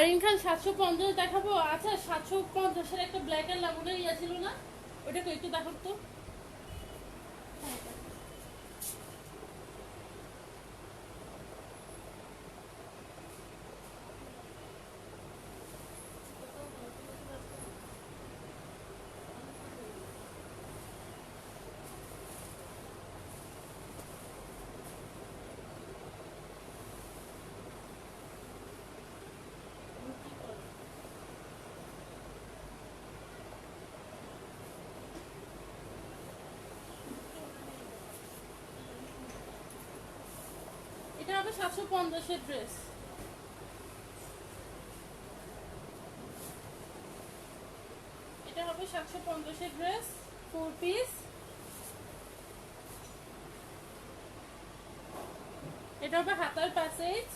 আরিন খান 750 দেখাবো। আচ্ছা 750-এর একটা ব্ল্যাক এন্ড লামুনের ইয়া ছিল না, ওটাকে একটু দেখো তো। এটা হবে 750-এর ড্রেস। এটা হবে 750-এর ড্রেস, 4 পিস। এটা হবে হাতার প্যাসেজ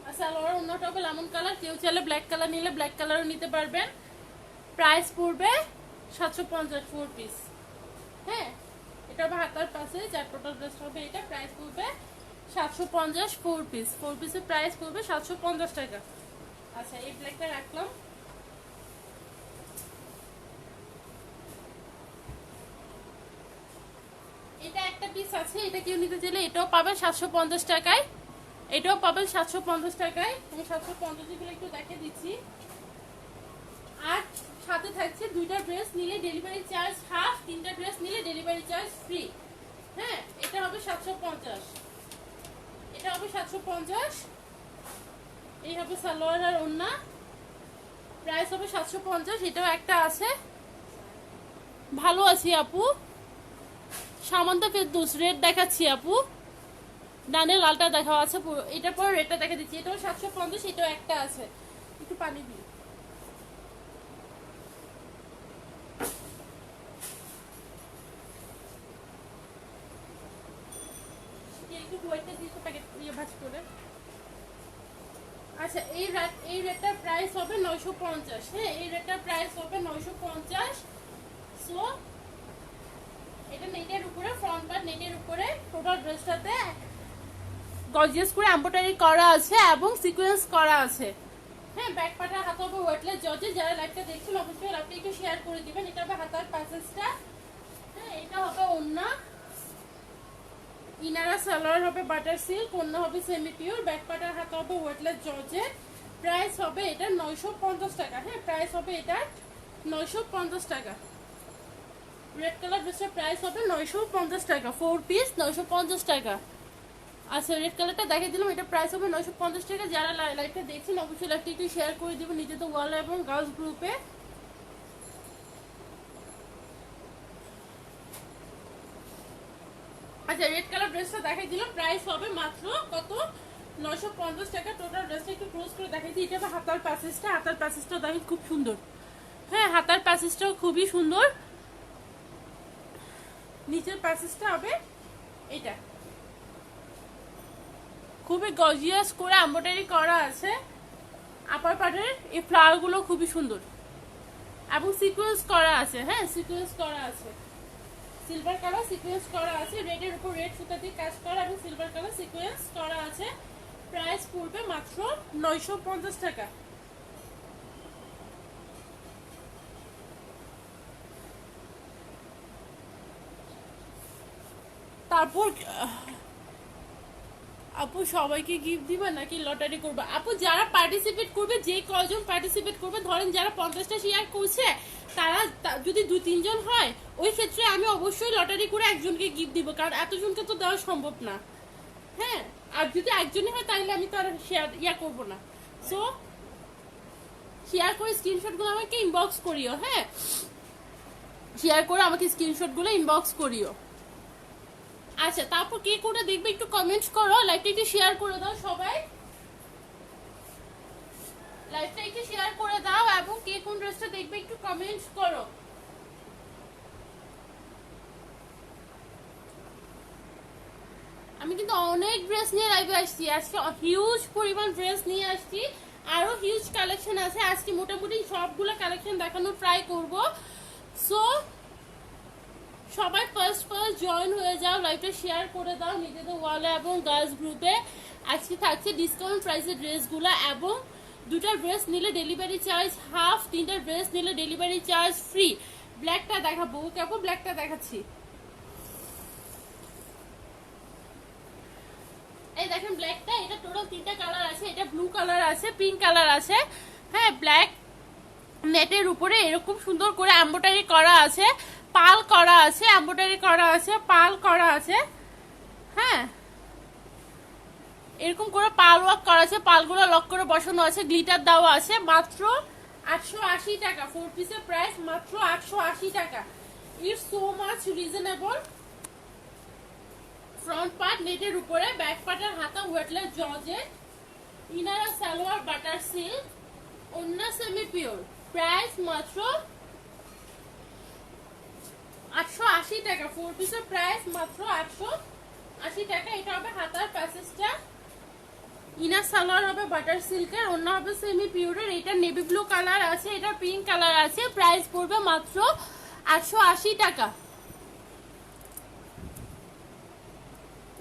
আর সালোয়ার অন্যটা হবে লেমন কালার। কেউ চাইলে ব্ল্যাক কালার নিলে ব্ল্যাক কালারও নিতে পারবেন। প্রাইস পড়বে 750, 4 পিস। হ্যাঁ, এটা হবে হাতার প্যাসেজ আর টোটাল ড্রেস হবে এটা। প্রাইস পড়বে 750, 4 পিস। 4 পিসের প্রাইস পড়বে 750 টাকা। আচ্ছা, এই ব্ল্যাকটা রাখলাম। এটা একটা পিস আছে, এটা কেউ নিতে চাইলে এটাও পাবেন 750 টাকায়। এটাও পাবেন 750 টাকায়। আমি 750 গুলো একটু দেখিয়ে দিচ্ছি। আর সাথে থাকছে দুইটা ড্রেস নিলে ডেলিভারি চার্জ হাফ, তিনটা ড্রেস নিলে ডেলিভারি চার্জ ফ্রি। হ্যাঁ, এটা হবে 750। এটা হবে 750। এই হবে সালোয়ার আর ওড়না। প্রাইস হবে 750। এটাও একটা আছে। ভালো আছি আপু। সামান্তা ফেরদৌস রেড দেখাচ্ছি আপু। ডানে লালটা দেখা আছে, এটার পর রেডটা দেখা দিচ্ছি। এটাও 750। এটাও একটা আছে। একটু পানি দিই। একটু হোয়াইটটা দিয়ে প্যাকেট দিয়ে ভাজ করে। আচ্ছা, এই রেটটার প্রাইস হবে 950। হ্যাঁ, এই রেটটার প্রাইস হবে 950। সো এটা নেটের উপরে, ফ্রন্ট পার্ট নেটের উপরে, টোটাল ড্রেসটাতে গর্জিয়াস করে এমব্রয়ডারি করা আছে এবং সিকোয়েন্স করা আছে। হ্যাঁ, ব্যাক পার্টের হাতে হবে ওয়েটলেস জর্জেট। যারা লাইভটা দেখছেন অবশ্যই লাইভটা একটু শেয়ার করে দিবেন। এটা হবে হাতার প্যাসেজটা। হ্যাঁ, এটা হবে ওড়না। ইনারা সালোয়ার হবে বাটার সিল্ক, ওড়না হবে সেমি পিওর, ব্যাক পার্টের হাতে হবে ওয়েটলেস জর্জেট। প্রাইস হবে এটা 950 টাকা। হ্যাঁ, প্রাইস হবে এটা 950 টাকা। রেড কালার ড্রেসের প্রাইস হবে 950 টাকা। 4 পিস 950 টাকা। আচ্ছা, রেড কালারটা দেখিয়ে দিলাম। এটা প্রাইস হবে 950 টাকা। যারা লাইভটা দেখছেন অবশ্যই লাইভটা একটু শেয়ার করে দেবেন নিজেদের ওয়াল এবং গার্লস গ্রুপে। আচ্ছা, রেড কালার ড্রেসটা দেখাই দিলাম। প্রাইস হবে মাত্র কত? 950 টাকা। টোটাল ড্রেসটা একটু ক্লোজ করে দেখাই দিই। এটা হবে হাতার প্যাসেজটা। হাতার প্যাসেজটা দেখেন খুব সুন্দর। হ্যাঁ, হাতার প্যাসেজটাও খুবই সুন্দর। নিচের প্যাসেজটা হবে এটা, খুবই গর্জিয়াস করে এমব্রয়ডারি করা আছে। আপার পার্টের এই ফ্লাওয়ারগুলো খুবই সুন্দর এবং সিকোয়েন্স করা আছে। হ্যাঁ, সিকোয়েন্স করা আছে, সিলভার কালার সিকোয়েন্স করা আছে। রেডের উপর রেড সুতা দিয়ে কাজ করা এবং সিলভার কালার সিকোয়েন্স করা আছে। প্রাইস পড়বে মাত্র 950 টাকা। তারপর আপু সবাইকে গিফট দিবা নাকি লটারি করবা? আপু যারা পার্টিসিপেট করবে, যে কয়জন পার্টিসিপেট করবে, ধরেন যারা 50টা শেয়ার করছে তারা যদি 2-3 জন হয়, ওই ক্ষেত্রে আমি অবশ্যই লটারি করে একজনকে গিফট দিব, কারণ এতজনকে তো দেওয়া সম্ভব না। হ্যাঁ, আর যদি একজনই হয় তাহলে আমি তো আর শেয়ার করবো না। সো শেয়ার করে স্ক্রিনশটগুলো আমাকে ইনবক্স করিও। হ্যাঁ, শেয়ার করে আমাকে স্ক্রিনশটগুলো ইনবক্স করিও। আচ্ছা, তারপর কে কোনটা দেখবে একটু কমেন্ট করো। লাইভটা একটু শেয়ার করে দাও সবাই। লাইভটা একটু শেয়ার করে দাও এবং কে কোন ড্রেসটা দেখবে একটু কমেন্ট করো। আমি কিন্তু অনেক ড্রেস নিয়ে লাইভে আসছি আজকে, হিউজ পরিমাণ ড্রেস নিয়ে আসছি। আরো হিউজ কালেকশন আছে আজকে। মোটামুটি সবগুলো কালেকশন দেখানোর ট্রাই করব। সো সবাই ফার্স্ট জয়েন হয়ে যাও, লাইভটা শেয়ার করে দাও নিজেদের ওয়ালে এবং গার্লস গ্রুপে। আজকে থাকছে ডিসকাউন্ট প্রাইসে ড্রেসগুলো, এবং দুটা ড্রেস নিলে ডেলিভারি চার্জ হাফ, তিনটা ড্রেস নিলে ডেলিভারি চার্জ ফ্রি। ব্ল্যাকটা দেখাবো, কেমন ব্ল্যাকটা দেখাচ্ছি। এই দেখেন ব্ল্যাকটা, এটা টোটাল তিনটা কালার আছে, এটা ব্লু কালার আছে, পিঙ্ক কালার আছে। হ্যাঁ, ব্ল্যাক নেটের উপরে এরকম সুন্দর করে এমব্রয়ডারি করা আছে, পাল করা আছে, এমব্রয়ডারি করা আছে, পাল করা আছে। হ্যাঁ, এরকম করে পাল ওয়ার্ক করা আছে, পালগুলো লক করে বসানো আছে, গ্লিটার দেওয়া আছে। মাত্র 880 টাকা, 4 পিসের প্রাইস মাত্র 880 টাকা। It's so much reasonable. Front part নেটের উপরে, ব্যাক পার্টের হাতা weightless georgette, inner salwar butter silk, ওন্না সেমি পিওর। প্রাইস মাত্র 880 টাকা, 4 পিসের প্রাইস মাত্র 880 টাকা। এটা হবে হাতার প্যাসেজটা, ইনার সালোয়ার হবে বাটার সিল্কের, ওন্না হবে সেমি পিওরের। এটা নেভি ব্লু কালার আছে, এটা পিঙ্ক কালার আছে। প্রাইস পড়বে মাত্র 880 টাকা।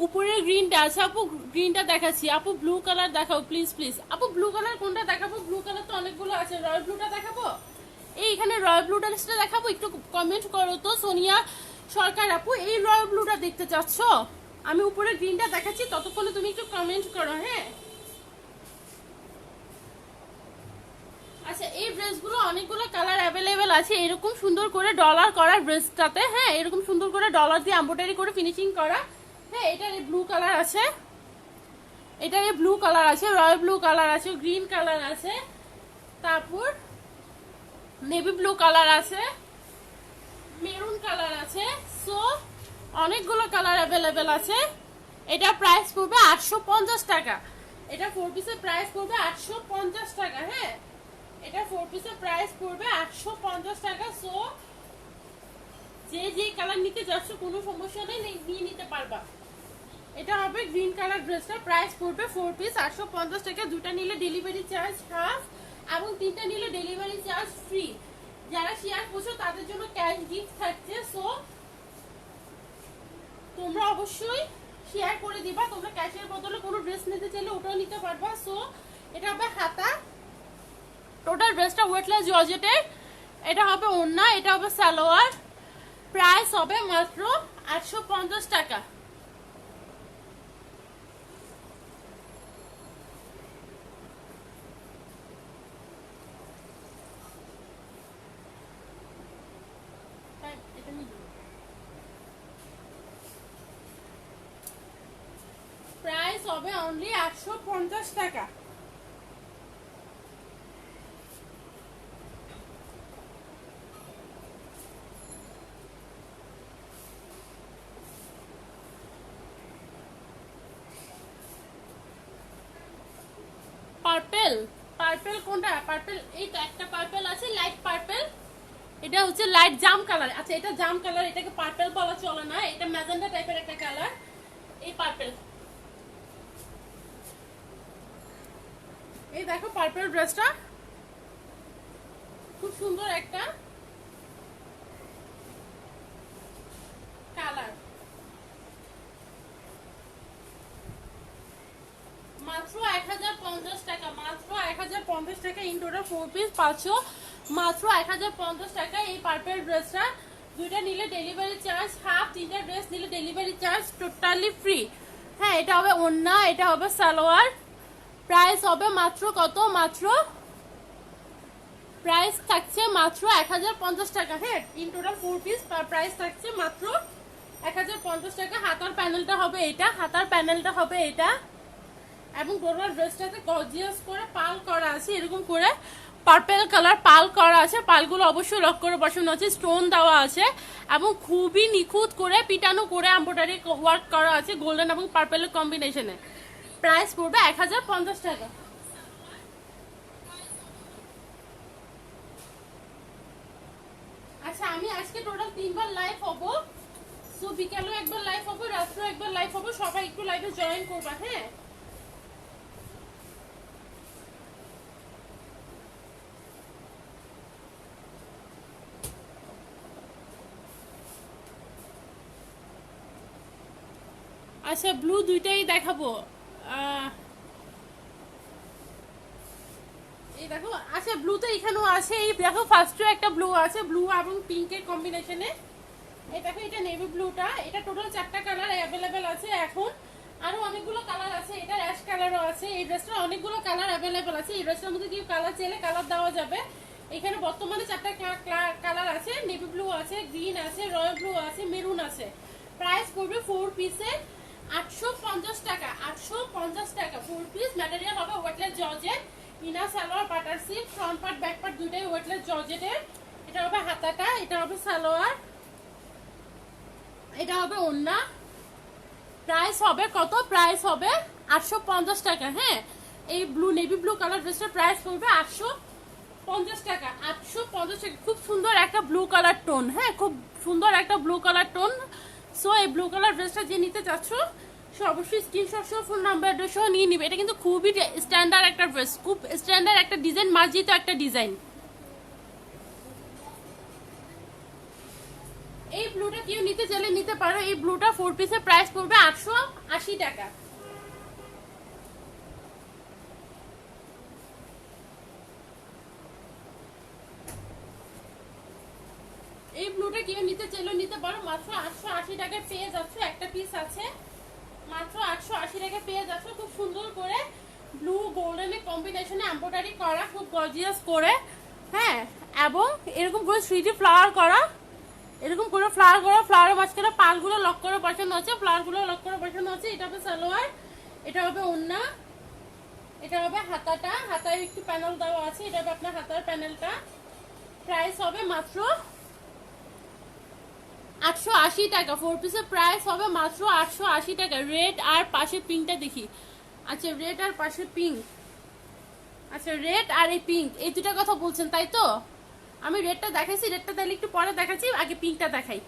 উপরের গ্রিনটা আছে আপু, গ্রিনটা দেখাচ্ছি। আপু ব্লু কালার দেখাও প্লিজ প্লিজ। আপু ব্লু কালার কোনটা দেখাবো? ব্লু কালার তো অনেকগুলো আছে, রয়্যাল ব্লুটা দেখাবো? এইখানে রয়্যাল ব্লুটা দেখাবো, একটু কমেন্ট করো তো সোনিয়া সরকার আপু, এই রয়্যাল ব্লুটা দেখতে চাচ্ছ? আমি উপরে গ্রিনটা দেখাচ্ছি, ততক্ষণে তুমি একটু কমেন্ট করো। হ্যাঁ, আচ্ছা, এই ড্রেসগুলো অনেকগুলো কালার অ্যাভেলেবেল আছে। এরকম সুন্দর করে ডলার করা ড্রেসটাতে, হ্যাঁ, এরকম সুন্দর করে ডলার দিয়ে এমব্রয়ডারি করে ফিনিশিং করা। হ্যাঁ, এটার ব্লু কালার আছে, এটার ব্লু কালার আছে, রয়্যাল ব্লু কালার আছে, গ্রিন কালার আছে, তারপর নেভি ব্লু কালার আছে, মেরুন কালার আছে। সো অনেকগুলো কালার অ্যাভেলেবেল আছে। এটা প্রাইস পড়বে 850 টাকা। এটা 4 পিসের প্রাইস পড়বে 850 টাকা। হ্যাঁ, এটা 4 পিসের প্রাইস পড়বে 850 টাকা। সো যে কালার নিতে যাচ্ছ কোনো সমস্যা নেই, নিয়ে নিতে পারবা। এটা হবে গ্রিন কালার ড্রেসটা, প্রাইস পড়বে 4 পিস 850 টাকা। দুটা নিলে ডেলিভারি চার্জ হাফ এবং তিনটা নিলে ডেলিভারি চার্জ ফ্রি। যারা শেয়ার করছো তাদের জন্য ক্যাশ গিফট থাকছে। সো তোমরা অবশ্যই শেয়ার করে দিবা। তোমরা ক্যাশের বদলে কোনো ড্রেস নিতে চাইলে ওটাও নিতে পারবা। সো এটা হবে হাতা, টোটাল ড্রেসটা ওয়েটলেস জর্জেটের। এটা হবে ওড়না, এটা হবে সালোয়ার। প্রাইস হবে মাত্র 850 টাকা। প্রাইস হবে অনলি 850 টাকা। পার্পল, পার্পল কোনটা? পার্পল এই তো একটা পার্পল আছে, লাইট পার্পল। এটা হচ্ছে লাইট জাম কালার। আচ্ছা, এটা জাম কালার, এটাকে পার্পল বলা চলে না, এটা ম্যাজেন্ডা টাইপের একটা কালার। এই পার্পল, এই দেখো পার্পল ড্রেসটা খুব সুন্দর একটা কালার। মাত্র 1050 টাকা, মাত্র 1050 টাকা। ইন টোটাল 4 পিস 500, মাত্র 1050 টাকা এই পার্পল ড্রেসটা। দুইটা নিলে ডেলিভারি চার্জ হাফ, তিনটা ড্রেস নিলে ডেলিভারি চার্জ টোটালি ফ্রি। হ্যাঁ, এটা হবে ওড়না, এটা হবে সালোয়ার। প্রাইস হবে মাত্র কত? মাত্র প্রাইস থাকছে মাত্র 1050 টাকা। হ্যাঁ, ইন টোটাল 4 পিস প্রাইস থাকছে মাত্র 1050 টাকা। হাতার প্যানেলটা হবে এটা, হাতার প্যানেলটা হবে এটা, এবং টোটাল ড্রেসটাতে গর্জিয়াস করে পাল করা আছে, এরকম করে পার্পল কালার পাল করা আছে। পালগুলো অবশ্যই লক করে বসানো আছে, স্টোন দেওয়া আছে, এবং খুবই নিখুঁত করে পিটানো করে এমব্রয়ডারি ওয়ার্ক করা আছে গোল্ডেন এবং পার্পলের কম্বিনেশনে। প্রাইস পড়বে 1050 টাকা। আচ্ছা, আমি আজকে টোটাল 3 বার লাইভ হব। সো বিকালেও একবার লাইভ হবো, রাত্রেও একবার লাইভ হবো। সবাই একটু লাইভে জয়েন করবা। হ্যাঁ, আচ্ছা ব্লু দুইটাই দেখাবো। এই দেখো, আচ্ছা ব্লু তো এখানেও আছে। এই দেখো ফার্স্টে একটা ব্লু আছে, ব্লু এবং পিঙ্কের কম্বিনেশনে। এই দেখো এটা নেভি ব্লুটা, এটা টোটাল 4টা কালার অ্যাভেলেবেল আছে এখন। আরো অনেকগুলো কালার আছে, এটা অ্যাশ কালারও আছে। এই ড্রেসটার অনেকগুলো কালার অ্যাভেলেবেল আছে। এই ড্রেসটার মধ্যে কি কালার চাইলে কালার দেওয়া যাবে। এখানে বর্তমানে 4টা কালার আছে, নেভি ব্লু আছে, গ্রিন আছে, রয়্যাল ব্লু আছে, মেরুন আছে। প্রাইস পড়বে 4 পিসে 850 টাকা। 850 টাকা 4 পিস। ম্যাটেরিয়াল হবে weightless georgette, inner salwar butter silk, front part back part দুইটাই ওয়েটলেস জর্জেটের। এটা হবে হাতাটা, এটা হবে সালোয়ার, এটা হবে ওড়না। প্রাইস হবে কত? প্রাইস হবে 850 টাকা। হ্যাঁ, এই ব্লু নেভি ব্লু কালার ড্রেসটার প্রাইস পড়বে 850 টাকা। 850 টাকা। খুব সুন্দর একটা ব্লু কালার টোন। হ্যাঁ, খুব সুন্দর একটা ব্লু কালার টোন। সো এই ব্লু কালার ড্রেসটা যে নিতে চাচ্ছ সে অবশ্যই স্ক্রিনশট সহ ফোন নাম্বার অ্যাড্রেস সহ নিয়ে নিবে। এটা কিন্তু খুবই স্ট্যান্ডার্ড একটা ড্রেস, খুব স্ট্যান্ডার্ড একটা ডিজাইন, মার্জিত একটা ডিজাইন। এই ব্লুটা কেউ নিতে চাইলে নিতে পারো। এই ব্লুটা 4 পিসের প্রাইস পড়বে 880 টাকা। এই ব্লুটা কেউ নিতে চাইলে নিতে পারো, মাত্র 880 টাকায় পেয়ে যাচ্ছ। একটা পিস আছে, মাত্র 880 টাকায় পেয়ে যাচ্ছ। খুব সুন্দর করে ব্লু গোল্ডেনের কম্বিনেশনে এমব্রয়ডারি করা, খুব গর্জিয়াস করে। হ্যাঁ, এবং এরকম করে সুইটি ফ্লাওয়ার করা, এরকম করে ফ্লাওয়ার করা, ফ্লাওয়ারের মাঝখানে পালগুলো লক করে বসানো আছে, ফ্লাওয়ারগুলো লক করে বসানো আছে। এটা হবে সালোয়ার, এটা হবে ওড়না, এটা হবে হাতাটা, হাতায় একটু প্যানেল দেওয়া আছে, এটা হবে আপনার হাতার প্যানেলটা। প্রাইস হবে মাত্র 880 টাকা। 4 পিসের প্রাইস হবে মাত্র 880 টাকা। রেড আর পাশে পিঙ্কটা দেখি। আচ্ছা রেড আর পাশে পিঙ্ক, আচ্ছা রেড আর এই পিঙ্ক, এই দুটা কথা বলছেন তাই তো? আমি রেডটা দেখাইছি, রেডটা তাহলে একটু পরে দেখাচ্ছি, আগে পিঙ্কটা দেখাই।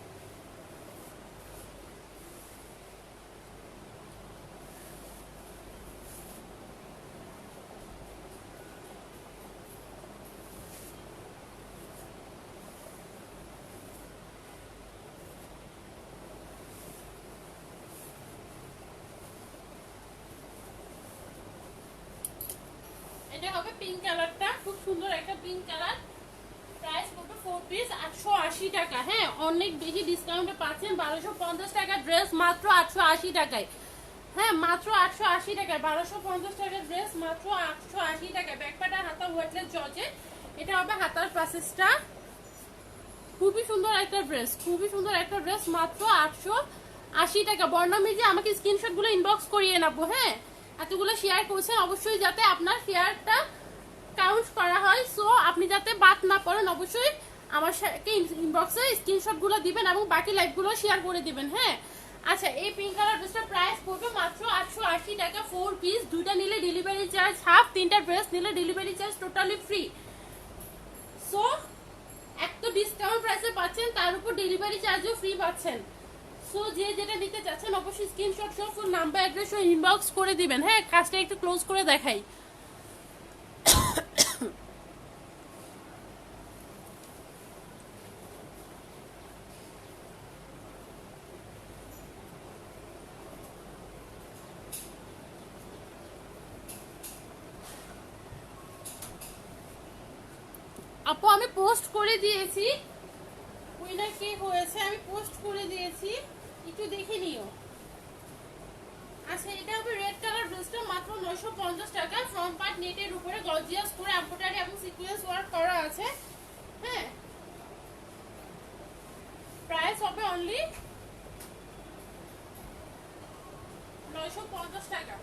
এটা হবে পিঙ্ক কালারটা, খুব সুন্দর একটা পিঙ্ক কালার। প্রাইস পড়বে 4 পিস 880 টাকা। হ্যাঁ, অনেক বেশি ডিসকাউন্টে পাচ্ছেন। 1250 টাকা ড্রেস মাত্র 880 টাকায়। হ্যাঁ, মাত্র 880 টাকায় 1250 টাকার ড্রেস মাত্র 880 টাকায়। ব্যাকপাটা হাতা ওয়েটলেস জর্জেট, এটা হবে হাতার পাসেসটা। খুবই সুন্দর একটা ড্রেস, খুবই সুন্দর একটা ড্রেস, মাত্র 880 টাকা। বর্ণামী যে আমাকে স্ক্রিনশটগুলো ইনবক্স করিয়ে নেবো। হ্যাঁ, এতগুলো শেয়ার করছেন, অবশ্যই যাতে আপনার শেয়ারটা কাউন্ট করা হয়। সো আপনি যাতে বাদ না পড়েন, অবশ্যই আমার সাথে ইনবক্সে স্ক্রিনশটগুলো দিবেন এবং বাকি লাইভগুলো শেয়ার করে দিবেন। হ্যাঁ, আচ্ছা এই পিঙ্ক কালার ড্রেসটার প্রাইস পড়বে মাত্র 880 টাকা। 4 পিস, দুইটা নিলে ডেলিভারি চার্জ হাফ, তিনটা ড্রেস নিলে delivery charge totally free. So এত ডিসকাউন্ট প্রাইসে পাচ্ছেন, তার উপর ডেলিভারি চার্জও ফ্রি পাচ্ছেন। সো যে যেটা নিতে চাচ্ছেন অবশ্যই স্ক্রিনশট সহ ফুল নাম্বার অ্যাড্রেস ও ইনবক্স করে দিবেন। হ্যাঁ, কাজটা একটু ক্লোজ করে দেখাই। আপু আমি পোস্ট করে দিয়েছি, উইনার কে হয়েছে আমি পোস্ট করে দিয়েছি, একটু দেখে নিও। আচ্ছা এটা হবে রেড কালার ড্রেসটা, মাত্র 950 টাকা। ফ্রন্ট পার্ট নেটের উপরে গর্জিয়াস করে এমব্রয়ডারি এবং সিকোয়েন্স ওয়ার্ক করা আছে। হ্যাঁ, প্রাইস হবে অনলি 950 টাকা।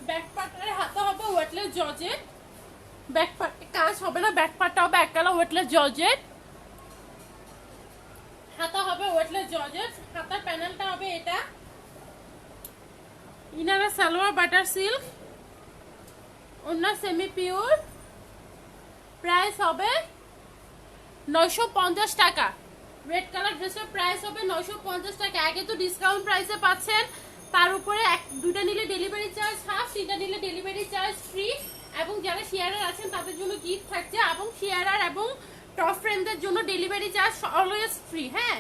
ব্যাক পার্টের হাতা হবে ওয়েটলেস জর্জেট, ব্যাক পার্টে কাজ হবে না, ব্যাক পার্টটা হবে এক কালার ওয়েটলেস জর্জেট, হাতা হবে ওয়েটলেস জর্জেট, হাতার প্যানেলটা হবে এটা। ইনারে সালোয়ার বাটার সিল্ক, ওড়না সেমি পিওর। প্রাইস হবে 950 টাকা। রেড কালার ড্রেসের প্রাইস হবে 950 টাকা। আগে তো ডিসকাউন্ট প্রাইসে পাচ্ছেন, তার উপরে দুটা নিলে ডেলিভারি চার্জ হাফ, তিনটা নিলে ডেলিভারি চার্জ ফ্রি। এবং যারা শেয়ারার আছেন তাদের জন্য গিফট থাকছে, এবং শেয়ারার এবং টপ ফ্রেন্ডদের জন্য ডেলিভারি চার্জ অলওয়েজ ফ্রি। হ্যাঁ,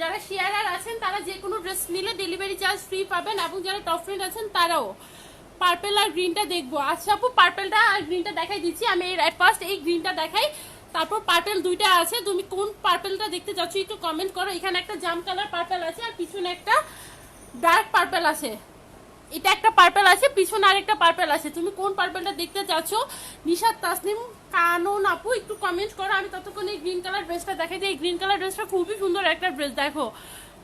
যারা শেয়ারার আছেন তারা যে কোনো ড্রেস নিলে ডেলিভারি চার্জ ফ্রি পাবেন, এবং যারা টপ ফ্রেন্ড আছেন তারাও। পার্পেল আর গ্রিনটা দেখবো। আচ্ছা আপু, পার্পেলটা আর গ্রিনটা দেখাই দিচ্ছি আমি। ফার্স্ট এই গ্রিনটা দেখাই, তারপর পার্পেল দুইটা আছে। তুমি কোন পার্পেলটা দেখতে চাচ্ছ একটু কমেন্ট করো। এখানে একটা জাম কালার পার্পেল আছে আর পিছনে একটা ডার্ক পার্পেল আছে। এটা একটা পার্পেল আছে, পিছনে আরেকটা পার্পেল আছে। তুমি কোন পার্পেলটা দেখতে চাচ্ছ? নিশাত তাসনিম কানন আপু একটু কমেন্ট করো। আমি ততক্ষণ এই গ্রিন কালার ড্রেসটা দেখাই দিই। এই গ্রিন কালার ড্রেসটা খুবই সুন্দর একটা ড্রেস। দেখো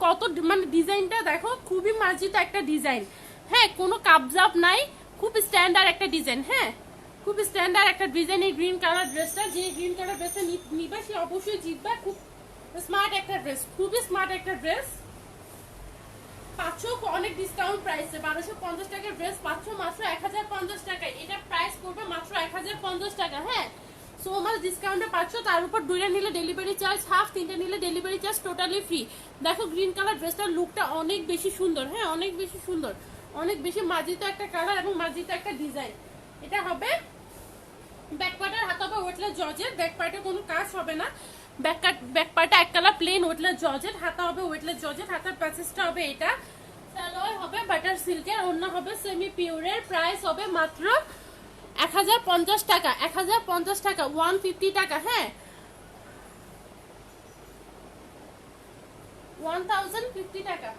কত মানে ডিজাইনটা দেখো, খুবই মার্জিত একটা ডিজাইন। হ্যাঁ, কোনো কাবজাব নাই, খুব স্ট্যান্ডার্ড একটা ডিজাইন। হ্যাঁ, খুব স্ট্যান্ডার্ড একটা ডিজাইন এই গ্রিন কালার ড্রেসটা। যে গ্রিন কালার ড্রেসটা নিবে সে অবশ্যই জিতবে। খুব স্মার্ট একটা ড্রেস, খুবই স্মার্ট একটা ড্রেস। পাচ্ছ অনেক ডিসকাউন্ট প্রাইসে। 1250 টাকার ড্রেস পাচ্ছ মাত্র 1050 টাকায়। এটা প্রাইস পড়বে মাত্র 1050 টাকা। হ্যাঁ, সো মাছ ডিসকাউন্টে পাচ্ছ। তার উপর দুইটা নিলে ডেলিভারি চার্জ হাফ, তিনটা নিলে ডেলিভারি চার্জ টোটালি ফ্রি। দেখো গ্রিন কালার ড্রেসটার লুকটা অনেক বেশি সুন্দর। হ্যাঁ, অনেক বেশি সুন্দর, অনেক বেশি মার্জিত একটা কালার এবং মার্জিত একটা ডিজাইন। এটা হবে ব্যাক পার্টের হাত হবে ওয়েটলেস জর্জেট। ব্যাক পার্টে কোনো কাজ হবে না। ব্যাক পার্টে এক কালার প্লেন ওয়েটলেস জর্জেট, হাতা হবে ওয়েটলেস জর্জেট, হাতার প্যাচেসটা হবে এটা। সালোয়ার হবে বাটার সিল্কের, ওড়না হবে সেমি পিওরের। প্রাইস হবে মাত্র 1050 টাকা। 1050 টাকা, 150 টাকা। হ্যাঁ, 1050 টাকা।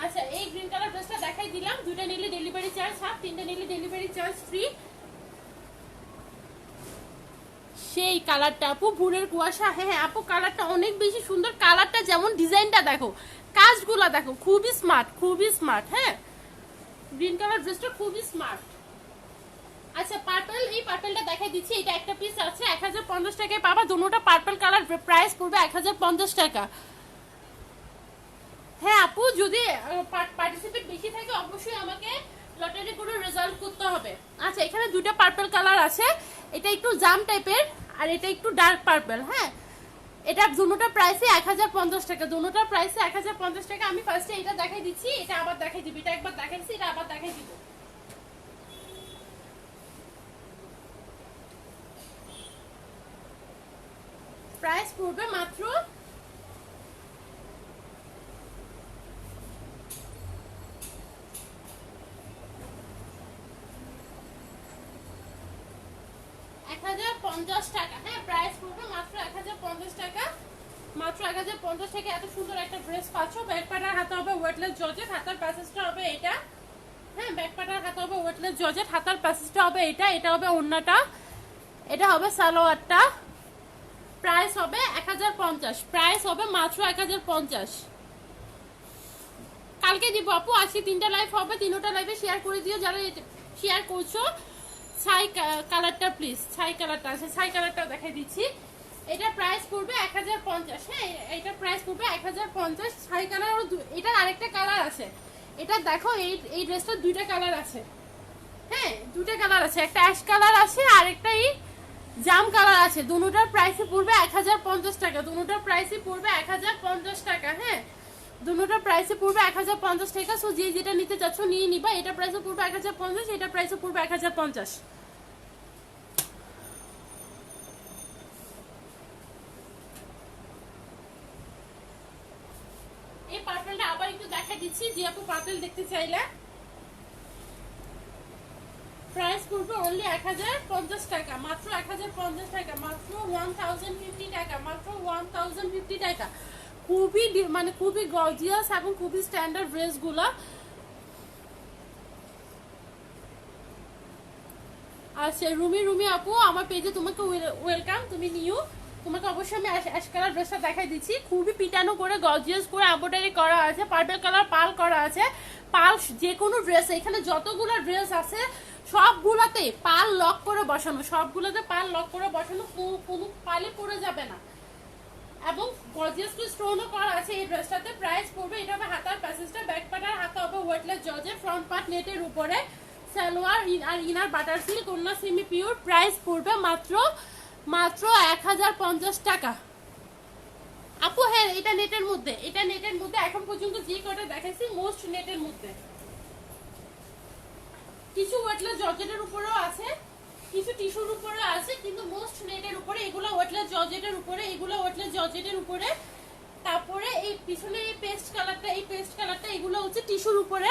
আচ্ছা, এই গ্রিন কালার ড্রেসটা দেখাই দিলাম। দুইটা নিলে ডেলিভারি চার্জ হাফ, তিনটা নিলে ডেলিভারি চার্জ ফ্রি। সেই কালারটা আপু, ভুরের কুয়াশা। হ্যাঁ হ্যাঁ আপু, কালারটা অনেক বেশি সুন্দর। কালারটা যেমন, ডিজাইনটা দেখো, কাজগুলা দেখো, খুবই স্মার্ট, খুবই স্মার্ট। হ্যাঁ, গ্রিন কালার ড্রেসটা খুবই স্মার্ট। আচ্ছা পার্পল, এই পার্পলটা দেখাই দিচ্ছি। এটা একটা পিস আছে 1050 টাকায় পাবা। দুটোটা পার্পল কালার, প্রাইস পড়বে 1050 টাকা। হ্যাঁ আপু, যদি পার্টিসিপেট বেশি থাকে অবশ্যই আমাকে লটারি করে রেজাল্ট করতে হবে। আচ্ছা, এখানে দুইটা পার্পল কালার আছে। এটা একটু জাম টাইপের আর এটা একটু ডার্ক পার্পল। হ্যাঁ, এটা দুটোটা প্রাইসে 1050 টাকা। দুটোটার প্রাইসে 1050 টাকা। আমি ফার্স্টে এটা দেখাই দিচ্ছি, এটা আবার দেখাই দিবি। এটা একবার দেখাইছি, এটা আবার দেখাই দিব। প্রাইস পড়বে মাত্র 1050 টাকা। হ্যাঁ, প্রাইস পড়বে মাত্র 1050 টাকা। মাত্র 1050 টাকা এত সুন্দর একটা ড্রেস পাচ্ছ। ব্যাক পার্টার হাতে হবে ওয়েটলেস জর্জেট, হাতার প্যাসেজটা হবে এটা। হ্যাঁ, ব্যাক পার্টার হাতে হবে ওয়েটলেস জর্জেট, হাতার প্যাসেজটা হবে এটা। এটা হবে ওড়নাটা, এটা হবে সালোয়ারটা। প্রাইস হবে 1050। প্রাইস হবে মাত্র 1050। কালকে দিব আপু। আজকে 3টা লাইভ হবে, 3টা লাইভে শেয়ার করে দিও যারা শেয়ার করছো। ছাই কালারটা প্লিজ, ছাই কালারটা আছে, ছাই কালারটা দেখাই দিচ্ছি। এটা প্রাইস পড়বে 1050। হ্যাঁ, এটা প্রাইস পড়বে 1050। ছাই কালার, এটার আরেকটা কালার আছে। এটা দেখো, এই ড্রেসটার দুইটা কালার আছে। হ্যাঁ, দুইটা কালার আছে, একটা অ্যাশ কালার আছে আর একটা এই জাম কালার আছে। দুটোটার প্রাইসে পড়বে 1050 টাকা। দুটোটার প্রাইসে পড়বে 1050 টাকা। হ্যাঁ, দুটোটার প্রাইসে পড়বে 1050 টাকা। সো যে যেটা নিতে চাচ্ছ নিয়ে নিবা। এটা প্রাইসে পড়বে 1050, এটা প্রাইসে পড়বে 1050। এই পার্পলটা আবার একটু দেখা দিচ্ছি, যে আপু পার্পল দেখতে চাইলে। প্রাইস পড়বে অনলি 1050 টাকা। মাত্র 1050 টাকা, মাত্র 1050 টাকা, মাত্র 1050 টাকা। খুবই মানে খুবই গর্জিয়াস এবং খুবই স্ট্যান্ডার্ড ড্রেসগুলো। আচ্ছা রুমি আপু, আমার পেজে তোমাকে ওয়েলকাম, তুমি নিউ। তোমাকে অবশ্যই আমি অ্যাশ কালার ড্রেসটা দেখাই দিচ্ছি। খুবই পিটানো করে গর্জিয়াস করে এমব্রয়ডারি করা আছে, পার্পল কালার পাল করা আছে। পাল যে কোনো ড্রেস, এখানে যতগুলো ড্রেস আছে সবগুলোতে পাল লক করে বসানো, সবগুলোতে পাল লক করে বসানো, কোনো পালে পড়ে যাবে না। এবং গর্জিয়াস স্টোনও করা আছে এই ড্রেসটাতে। প্রাইস পড়বে, এটা হবে হাতার প্যাসেজটা, ব্যাক পার্টার হাতা হবে ওয়েটলেস জর্জেট, ফ্রন্ট পার্ট নেটের উপরে, সালোয়ার আর ইনার বাটার সিল্ক, ওড়না সেমি পিওর। প্রাইস পড়বে মাত্র 1050 টাকা। আপু হ্যাঁ, এটা নেটের মধ্যে, এটা নেটের মধ্যে। এখন পর্যন্ত যে কটা দেখাইছি মোস্ট নেটের মধ্যে। কিছু ওয়েটলেস জর্জেটের উপরেও আছে। কিছু টিস্যুর উপরে আছে, কিন্তু মোস্ট নেটের উপরে, এগুলো ওয়েটলেস জর্জেটের উপরে, এগুলো ওয়েটলেস জর্জেটের উপরে। তারপরে এই পিছনে এই পেস্ট কালারটা এগুলো হচ্ছে টিস্যুর উপরে।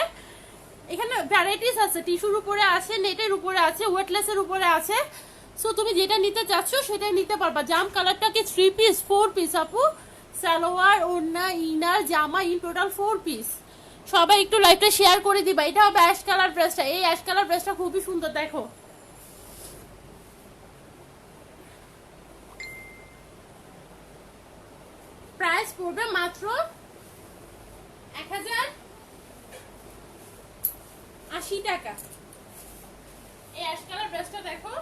এখানে ভ্যারাইটিস আছে, টিস্যুর উপরে আছে, নেটের উপরে আছে, ওয়েটলেসের উপরে আছে। সো তুমি যেটা নিতে চাচ্ছ সেটাই নিতে পারবা। জাম কালারটা কি 3 পিস 4 পিস আপু? সালোয়ার, ওড়না, ইনার, জামা, ইন টোটাল 4 পিস। সবাই একটু লাইভটা শেয়ার করে দিবা। এটা হবে অ্যাশ কালার ড্রেসটা। এই অ্যাশ কালার ড্রেসটা খুবই সুন্দর, দেখো। প্রাইস পড়বে মাত্র 1080 টাকা। এই অ্যাশ কালার ড্রেসটা দেখো,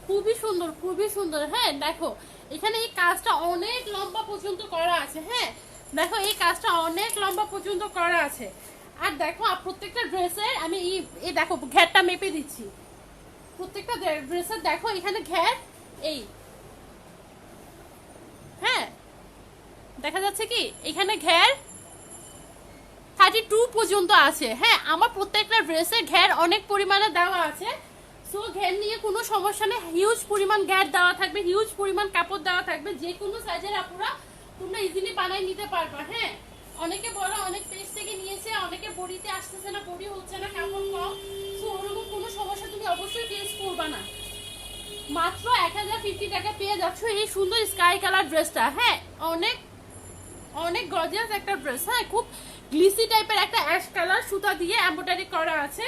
খুবই সুন্দর, খুবই সুন্দর। হ্যাঁ দেখো, এখানে এই কাজটা অনেক লম্বা পর্যন্ত করা আছে। হ্যাঁ দেখো, এই কাজটা অনেক লম্বা পর্যন্ত করা আছে। আর দেখো প্রত্যেকটা ড্রেসের আমি এই দেখো ঘেরটা মেপে দিচ্ছি। প্রত্যেকটা ড্রেসের দেখো এখানে ঘের, এই হ্যাঁ দেখা যাচ্ছে কি এখানে ঘের 32 পর্যন্ত আছে। হ্যাঁ, আমার প্রত্যেকটা ড্রেসের ঘের অনেক পরিমাণে দেওয়া আছে। সো ঘের নিয়ে কোনো সমস্যা নেই, হিউজ পরিমাণ ঘের দেওয়া থাকবে, হিউজ পরিমাণ কাপড় দেওয়া থাকবে। যে কোনো সাইজের আপুরা তোমরা ইজিলি বানাই নিতে পারবা। হ্যাঁ, অনেকে বলো অনেক পেজ থেকে নিয়েছে, অনেকে বড়িতে আসতেছে না, বড়ি হচ্ছে না, কাপড় কম। সো ওরকম কোনো সমস্যা তুমি অবশ্যই ফেস করবা না। মাত্র 1050 টাকা পেয়ে যাচ্ছ এই সুন্দর স্কাই কালার ড্রেসটা। হ্যাঁ, অনেক অনেক গর্জিয়াস একটা ড্রেস। হ্যাঁ, খুব গ্লিসি টাইপের একটা অ্যাশ কালার সুতা দিয়ে এমব্রয়ডারি করা আছে।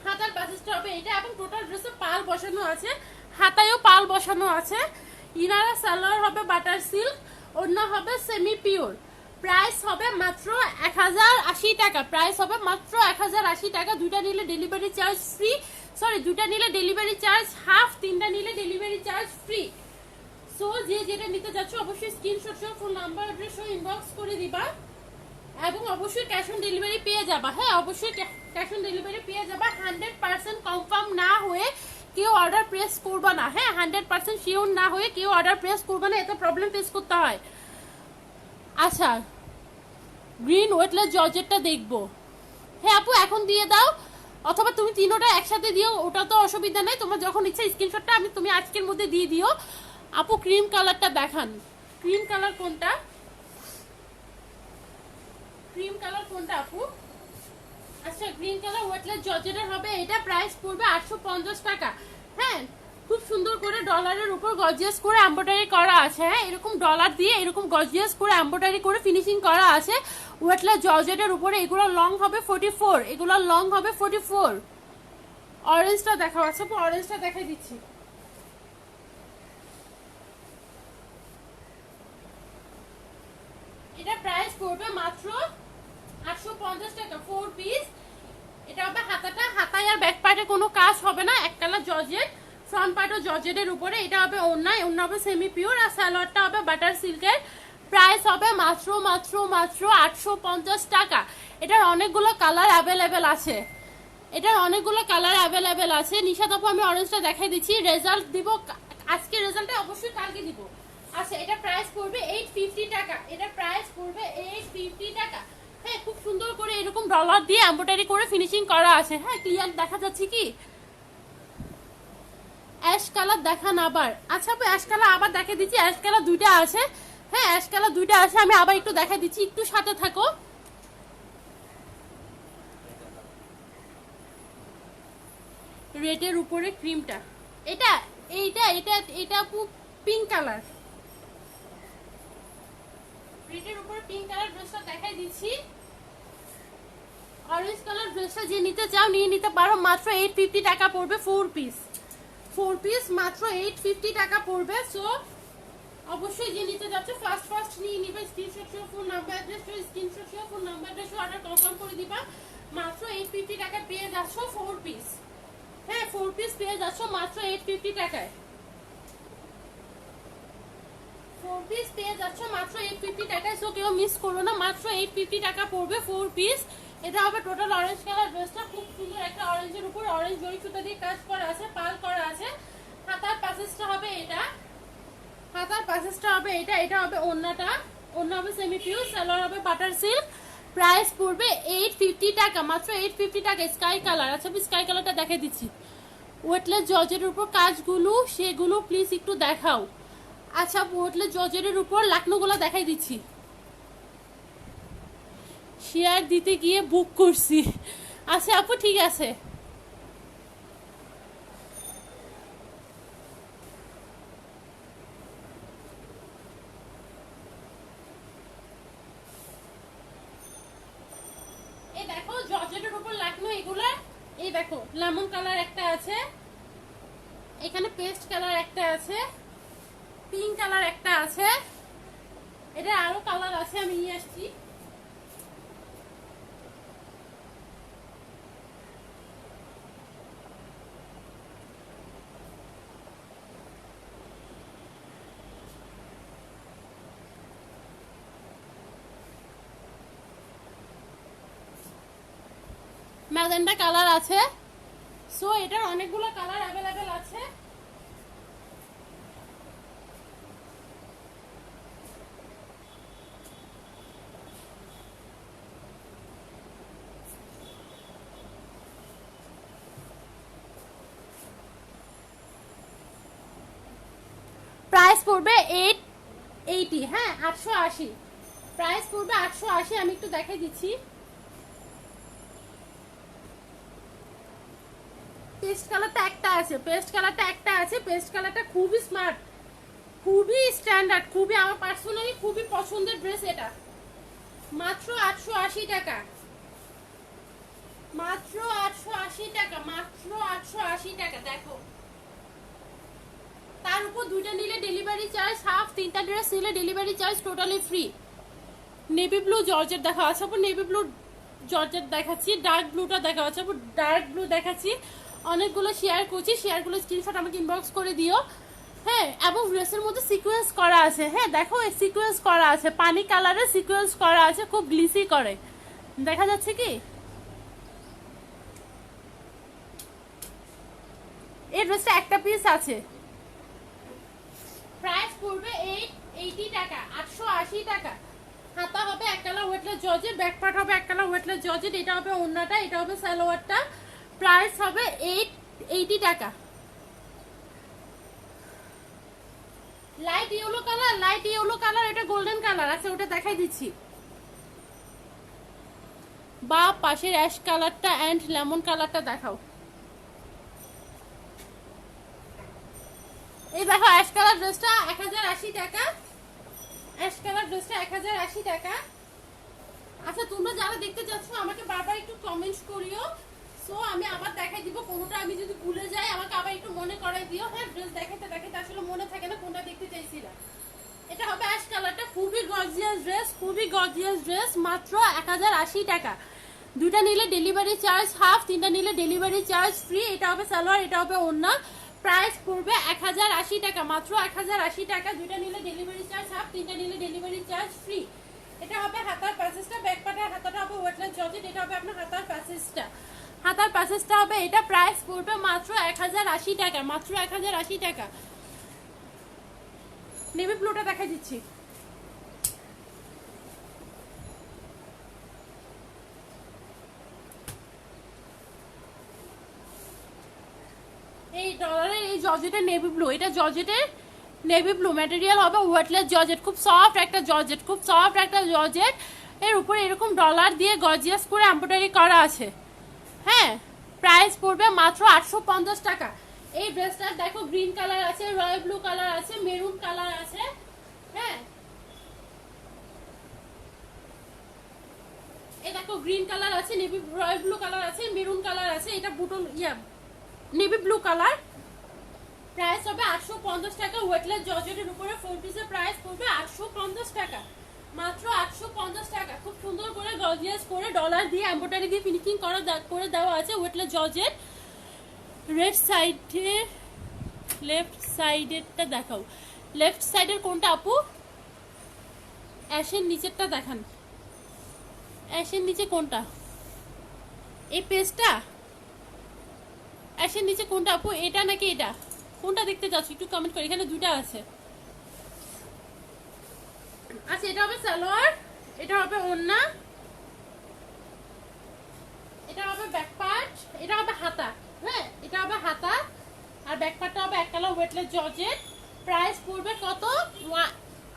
হাতার প্যাসেজটা হবে এটা, এবং টোটাল ড্রেসে পাল বসানো আছে, হাতায়ও পাল বসানো আছে। ইনারা সালোয়ার হবে বাটার সিল্ক, ওড়না হবে সেমি পিওর। প্রাইস হবে মাত্র 1080 টাকা। প্রাইস হবে মাত্র 1080 টাকা। দুইটা নিলে ডেলিভারি চার্জ ফ্রি, সরি দুইটা নিলে ডেলিভারি চার্জ হাফ, তিনটা নিলে ডেলিভারি চার্জ ফ্রি। সো যে যেটা নিতে যাচ্ছ অবশ্যই স্ক্রিনশট সহ ফোন নাম্বার অ্যাড্রেস সহ ইনবক্স করে দিবা, এবং অবশ্যই ক্যাশ অন ডেলিভারি পেয়ে যাবা। হ্যাঁ, অবশ্যই ক্যাশ অন ডেলিভারি পেয়ে যাবা। 100% কনফার্ম না হয়ে কেউ অর্ডার প্রেস করবা না। হ্যাঁ, 100% শিওর না হয়ে কেউ অর্ডার প্রেস করবা না, এতে প্রবলেম ফেস করতে হয়। আচ্ছা, গ্রিন ওয়েটলেস জর্জেটটা দেখবো। হ্যাঁ আপু, এখন দিয়ে দাও, অথবা তুমি তিনোটা একসাথে দিও, ওটা তো অসুবিধা নাই। তোমার যখন ইচ্ছা স্ক্রিনশটটা তুমি আজকের মধ্যে দিয়ে দিও। আপু ক্রিম কালারটা দেখান। ক্রিম কালার কোনটা? ক্রিম কালার কোনটা আপু? আচ্ছা, গ্রিন কালার ওয়েটলেস জর্জেটের হবে। এটা প্রাইস পড়বে 850 টাকা। হ্যাঁ, খুব সুন্দর করে ডলারের উপর গর্জিয়াস করে এমব্রয়ডারি করা আছে। হ্যাঁ, এরকম ডলার দিয়ে এরকম গর্জিয়াস করে এমব্রয়ডারি করে ফিনিশিং করা আছে ওয়েটলেস জর্জেটের উপরে। এগুলো লং হবে 44, এগুলো লং হবে 44। অরেঞ্জটা দেখাও। আচ্ছা, অরেঞ্জটা দেখাই দিচ্ছি। এটা প্রাইস পড়বে মাত্র 850 টাকা, 4 পিস। এটা হবে হাতায় আর ব্যাক পার্টে কোনো কাজ হবে না, এক কালার জর্জেট, ফ্রন্ট পার্টও জর্জেটের উপরে। এটা হবে ওড়না হবে সেমি পিওর, আর সালোয়ারটা হবে বাটার সিল্কের। প্রাইস হবে মাত্র 850 টাকা। এটার অনেকগুলো কালার অ্যাভেলেবেল আছে, নিশাত আপু আমি অরেঞ্জটা দেখাই দিচ্ছি। রেজাল্ট দিব আজকে, রেজাল্টটা অবশ্যই কালকে দিব। আচ্ছা, এটা প্রাইস পড়বে 850 টাকা। এটা প্রাইস পড়বে 850 টাকা। হ্যাঁ, খুব সুন্দর করে এরকম ডলার দিয়ে এমব্রয়ডারি করে ফিনিশিং করা আছে। হ্যাঁ, ক্লিয়ার দেখা যাচ্ছে কি? অ্যাশ কালার দেখান আবার। আচ্ছা আপু, অ্যাশ কালার আবার দেখা দিচ্ছি। অ্যাশ কালার দুইটা আছে। হ্যাঁ, অ্যাশ কালার দুইটা আছে, আমি আবার একটু দেখা দিচ্ছি, একটু সাথে থাকো। রেডের উপরে ক্রিমটা, এটা এইটা এটা এটা আপু পিঙ্ক কালার। রেডের উপরে পিঙ্ক কালার ড্রেসটা দেখাই দিচ্ছি। অরেঞ্জ কালার ড্রেসটা যে নিতে চাও নিয়ে নিতে পারো। মাত্র 850 টাকা পড়বে 4 পিস। 4 পিস মাত্র 850 টাকা পড়বে। সো অবশ্যই যে নিতে যাচ্ছ ফার্স্ট নিয়ে নিবে। স্ক্রিনশট সহ phone number address order confirm করে দিবা। মাত্র 850 টাকা পেয়ে যাচ্ছ 4 পিস। হ্যাঁ, 4 পিস পেয়ে যাচ্ছ মাত্র 850 টাকায়। 4 পিস পেয়ে যাচ্ছ মাত্র 850 টাকায়। সো কেউ মিস করো না, মাত্র 850 টাকা পড়বে 4 পিস। এটা হবে টোটাল অরেঞ্জ কালার ড্রেসটা। খুব সুন্দর একটা অরেঞ্জের উপর অরেঞ্জ জরি সুতা দিয়ে কাজ করা আছে, পাল করা আছে। হাতার প্যাসেজটা হবে এটা, এটা হবে ওড়নাটা, ওড়না হবে সেমি পিওর, সালোয়ার হবে বাটার সিল্ক। প্রাইস পড়বে 850 টাকা, মাত্র 850 টাকা। স্কাই কালার, আচ্ছা আমি স্কাই কালারটা দেখাই দিচ্ছি। ওয়েটলেস জর্জেটের উপর কাজগুলো সেগুলো প্লিজ একটু দেখাও। আচ্ছা ওয়েটলেস জর্জেটের উপর লাকনোগুলো দেখাই দিচ্ছি। শেয়ার দিতে গিয়ে বুক করছি। আচ্ছা আপু ঠিক আছে। এই দেখো জর্জেটের উপর লাকনো এগুলা। এই দেখো লেমন কালার একটা আছে, এখানে পেস্ট কালার একটা আছে, পিঙ্ক কালার একটা আছে, এটা আরো কালার আছে, আমি নিয়ে আসছি। ম্যাজেন্টা কালার আছে। সো এটার অনেকগুলো কালার অ্যাভেলেবেল আছে। প্রাইস পড়বে 880, হ্যাঁ 880 প্রাইস পড়বে 880। আমি একটু দেখাই দিচ্ছি। পেস্ট কালারটা একটা আছে, পেস্ট কালারটা একটা আছে, পেস্ট কালারটা খুবই স্মার্ট, খুবই স্ট্যান্ডার্ড, খুবই আমার পার্সোনালি খুবই পছন্দের ড্রেস এটা। মাত্র 880 টাকা, মাত্র 880 টাকা, মাত্র 880 টাকা। দেখো তার উপর দুইটা নিলে ডেলিভারি চার্জ হাফ, তিনটা ড্রেস নিলে delivery charge totally free. Navy blue georgette দেখা আছে আপু, নেভি ব্লু জর্জেট দেখাচ্ছি। ডার্ক ব্লুটা দেখা আছে আপু, ডার্ক ব্লু দেখাচ্ছি। অনেকগুলো শেয়ার করছি, শেয়ারগুলো স্ক্রিনশট আমাকে ইনবক্স করে দিও। হ্যাঁ এবং ড্রেসের মধ্যে সিকোয়েন্স করা আছে। হ্যাঁ দেখো এই সিকোয়েন্স করা আছে, পানি কালারের সিকোয়েন্স করা আছে, খুব গ্লিসি করে, দেখা যাচ্ছে কি? এই ড্রেসটা একটা পিস আছে। প্রাইস পড়বে 880 টাকা, 880 টাকা। হাতা হবে এক colour weightless georgette, back part হবে এক কালার ওয়েটলেস জর্জেট, এটা হবে ওড়নাটা, এটা হবে সালোয়ারটা। প্রাইস হবে 880 টাকা। Light yellow colour, light yellow colour, এটা গোল্ডেন কালার আছে, ওটা দেখাই দিচ্ছি। বা পাশের অ্যাশ কালারটা এন্ড লেমন কালারটা দেখাও। এই দেখো অ্যাশ কালার ড্রেসটা 1080 টাকা, অ্যাশ কালার ড্রেসটা 1080 টাকা। আচ্ছা তোমরা যারা দেখতে চাচ্ছ আমাকে বারবার একটু কমেন্ট করিও, সো আমি আবার দেখাই দিব। কোনটা আমি যদি ভুলে যাই আমাকে আবার একটু মনে করাই দিও। হ্যাঁ ড্রেস দেখাইতে দেখাইতে আসলে মনে থাকে না কোনটা দেখতে চাইছিলাম। এটা হবে অ্যাশ কালারটা, খুবই গর্জিয়াস ড্রেস, খুবই গর্জিয়াস ড্রেস, মাত্র 1080 টাকা। দুইটা নিলে ডেলিভারি চার্জ হাফ, তিনটা নিলে ডেলিভারি চার্জ ফ্রি। এটা হবে সালোয়ার, এটা হবে ওড়না। প্রাইস পড়বে 1080 টাকা, মাত্র 1080 টাকা। দুইটা নিলে ডেলিভারি চার্জ হাফ, তিনটা নিলে ডেলিভারি চার্জ ফ্রি। এটা হবে হাতার প্যাসেজটা, ব্যাক পার্টের হাতাটা হবে ওয়েটলেস জর্জেট, এটা হবে আপনার হাতার প্যাসেজটা, হাতার প্যাসেজটা হবে এটা। প্রাইস পড়বে মাত্র 1080 টাকা, মাত্র 1080 টাকা। নেভি ব্লুটা দেখাই দিচ্ছি। এই ডলারের এই জর্জেটের নেভি ব্লু, এটা জর্জেটের নেভি ব্লু, ম্যাটেরিয়াল হবে ওয়েটলেস জর্জেট, খুব সফট একটা জর্জেট, খুব সফট একটা জর্জেট। এর উপরে এরকম ডলার দিয়ে গর্জিয়াস করে এমব্রয়ডারি করা আছে। হ্যাঁ প্রাইস পড়বে মাত্র 850 টাকা। এই ড্রেসটা দেখো গ্রিন কালার আছে, রয়্যাল ব্লু কালার আছে, মেরুন কালার আছে। হ্যাঁ এই দেখো গ্রিন কালার আছে, নেভি রয়্যাল ব্লু কালার আছে, মেরুন কালার আছে, এটা বুটল নেভি ব্লু কালার। প্রাইস হবে 850 টাকা। ওয়েটলেস জর্জেটের উপরে 4 পিসের প্রাইস পড়বে 850 টাকা, মাত্র 850 টাকা। খুব সুন্দর করে গর্জিয়াস করে ডলার দিয়ে এমব্রয়ডারি দিয়ে ফিনিশিং করে দেওয়া আছে ওয়েটলেস জর্জেট। রেড সাইডে লেফট সাইডেরটা দেখাও, লেফট সাইডের কোনটা আপু? অ্যাশের নিচেরটা দেখান, অ্যাশের নিচে কোনটা? এই পেজটা অ্যাশের নিচে কোনটা আপু? এটা নাকি এটা? কোনটা দেখতে চাচ্ছ একটু কমেন্ট করে, এখানে দুটো আছে। আচ্ছা এটা হবে সালোয়ার, এটা হবে ওড়না, এটা হবে ব্যাক পার্ট, এটা হবে হাতা। হ্যাঁ, এটা হবে হাতা আর ব্যাক পার্টটা হবে এক কালার ওয়েটলেস জর্জেট। প্রাইস পড়বে কত?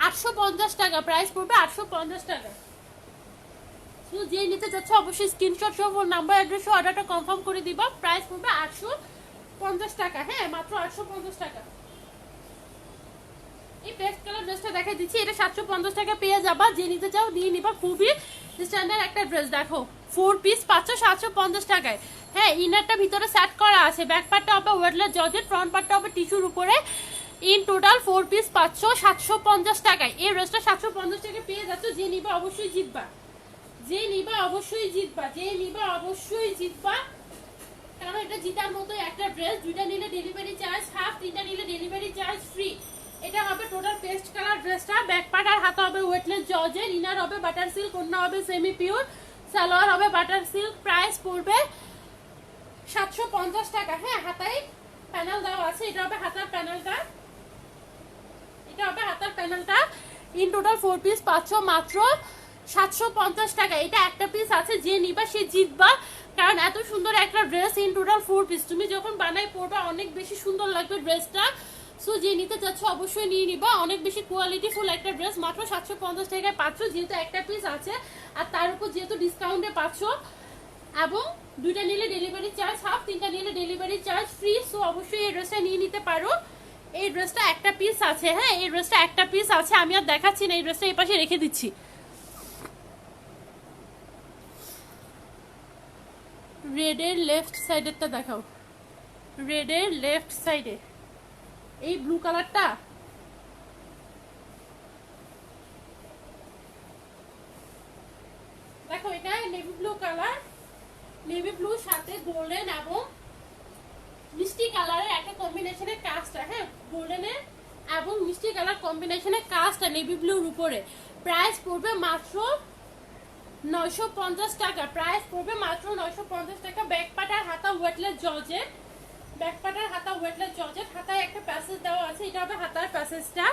850 টাকা। প্রাইস পড়বে 850 টাকা। তো যে নিতে যাচ্ছে অবশ্যই স্ক্রিনশট সহ ফোন নাম্বার অ্যাড্রেস সহ অর্ডারটা কনফার্ম করে দিবা। প্রাইস পড়বে 850 টাকা। হ্যাঁ, মাত্র 850 টাকা। এই পেস্ট কালার ড্রেসটা দেখাই দিচ্ছি, এটা 750 টাকা পেয়ে যাবা। যে নিতে চাও দিয়ে নিবা। খুবই স্ট্যান্ডার্ড একটা ড্রেস। দেখো 4 পিস পাচ্ছ 750 টাকায়। হ্যাঁ, ইনারটা ভিতরে সেট করা আছে। ব্যাক পার্টটা হবে ওয়েটলেস জর্জেট, ফ্রন্ট পার্টটা হবে টিস্যুর উপরে। ইন টোটাল 4 পিস পাচ্ছ 750 টাকায়। এই ড্রেসটা 750 টাকা পেয়ে যাচ্ছ। যে নিবা অবশ্যই জিতবা, যে নিবা অবশ্যই জিতবা, যে নিবা অবশ্যই জিতবা। কারণ এটা জিতার মতো একটা ড্রেস। দুইটা নিলে ডেলিভারি চার্জ হাফ, তিনটা নিলে ডেলিভারি চার্জ ফ্রি। এটা হবে টোটাল পেস্ট কালার ড্রেসটা। ব্যাক পার্ট আর হাতা হবে ওয়েটলেস জর্জেট, ইনার হবে বাটার সিল্ক, ওড়না হবে সেমি পিওর, সালোয়ার হবে বাটার সিল্ক। প্রাইস পড়বে 750 টাকা। হ্যাঁ, হাতায় প্যানেল দেওয়া আছে। এটা হবে হাতার প্যানেলটা, এটা হবে হাতার প্যানেলটা। ইন টোটাল 4 পিস পাচ্ছ মাত্র 750 টাকা। এটা একটা পিস আছে, যে নিবা সে জিতবা। কারণ এত সুন্দর একটা ড্রেস। ইন টোটাল 4 পিস, তুমি যখন বানাই পরবা অনেক বেশি সুন্দর লাগবে ড্রেসটা। সো যে নিতে চাচ্ছ অবশ্যই নিয়ে নিবা। অনেক বেশি কোয়ালিটি ফুল একটা ড্রেস, মাত্র 750 টাকায় পাচ্ছ। যেহেতু একটা পিস আছে আর তার উপর যেহেতু ডিসকাউন্টে পাচ্ছ, এবং দুইটা নিলে ডেলিভারি চার্জ হাফ, তিনটা নিলে ডেলিভারি চার্জ ফ্রি। সো অবশ্যই এই ড্রেসটা নিয়ে নিতে পারো। এই ড্রেসটা একটা পিস আছে। হ্যাঁ, এই ড্রেসটা একটা পিস আছে। আমি আর দেখাচ্ছি না, এই ড্রেসটা এই পাশে রেখে দিচ্ছি। রেডের লেফট সাইডেরটা দেখাও। রেডের লেফট সাইডে এই ব্লু কালারটা, দেখো এটা navy blue colour. Navy blue সাথে গোল্ডেন এবং মিষ্টি কালারের একটা কম্বিনেশনের কাজটা। হ্যাঁ, গোল্ডেনের এবং মিষ্টি কালার কম্বিনেশনের কাজটা নেভি ব্লুর উপরে। প্রাইস পড়বে মাত্র 950 টাকা। প্রাইস পড়বে মাত্র 950 টাকা। ব্যাক পার্ট আর হাতা ওয়েটলেস জর্জেট, ব্যাক পার্ট আর হাতা ওয়েটলেস জর্জেট। হাতায় একটা প্যাসেজ দেওয়া আছে, এটা হবে হাতার প্যাসেজটা,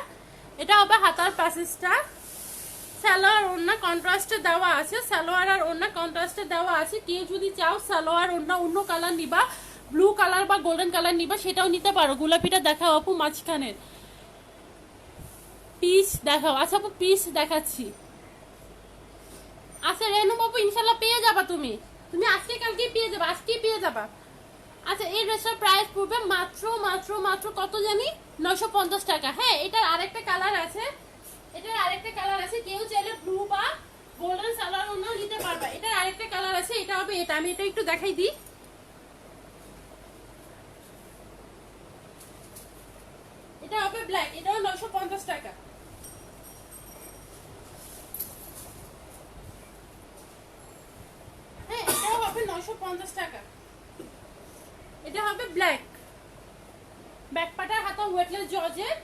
এটা হবে হাতার প্যাসেজটা। সালোয়ার ওড়না কন্ট্রাস্টে দেওয়া আছে, সালোয়ার আর ওড়না কন্ট্রাস্টে দেওয়া আছে। কেউ যদি চাও সালোয়ার ওড়না অন্য কালার নিবা, ব্লু কালার বা গোল্ডেন কালার নিবা, সেটাও নিতে পারো। গোলাপিটা দেখাও আপু, মাঝখানের পিস দেখাও। আচ্ছা আপু পিস দেখাচ্ছি। আচ্ছা রেনু বাবু ইনশাল্লাহ পেয়ে যাবা। তুমি তুমি আজকে কালকে পেয়ে যাবা, আজকেই পেয়ে যাবা। আচ্ছা এই ড্রেসটার প্রাইস পড়বে মাত্র মাত্র মাত্র কত জানি? 950 টাকা। হ্যাঁ, এটার আরেকটা কালার আছে, এটার আরেকটা কালার আছে। কেউ চাইলে ব্লু বা গোল্ডেন সালোয়ার ওড়নাও নিতে পারবা। এটার আরেকটা কালার আছে, এটা হবে এটা। আমি এটা একটু দেখাই দিই। এটা হবে ব্ল্যাক, এটাও 950 টাকা। হ্যাঁ, এটাও হবে 950 টাকা। এটা হবে ব্ল্যাক, ব্যাক পার্টার হাতা ওয়েটলেস জর্জেট,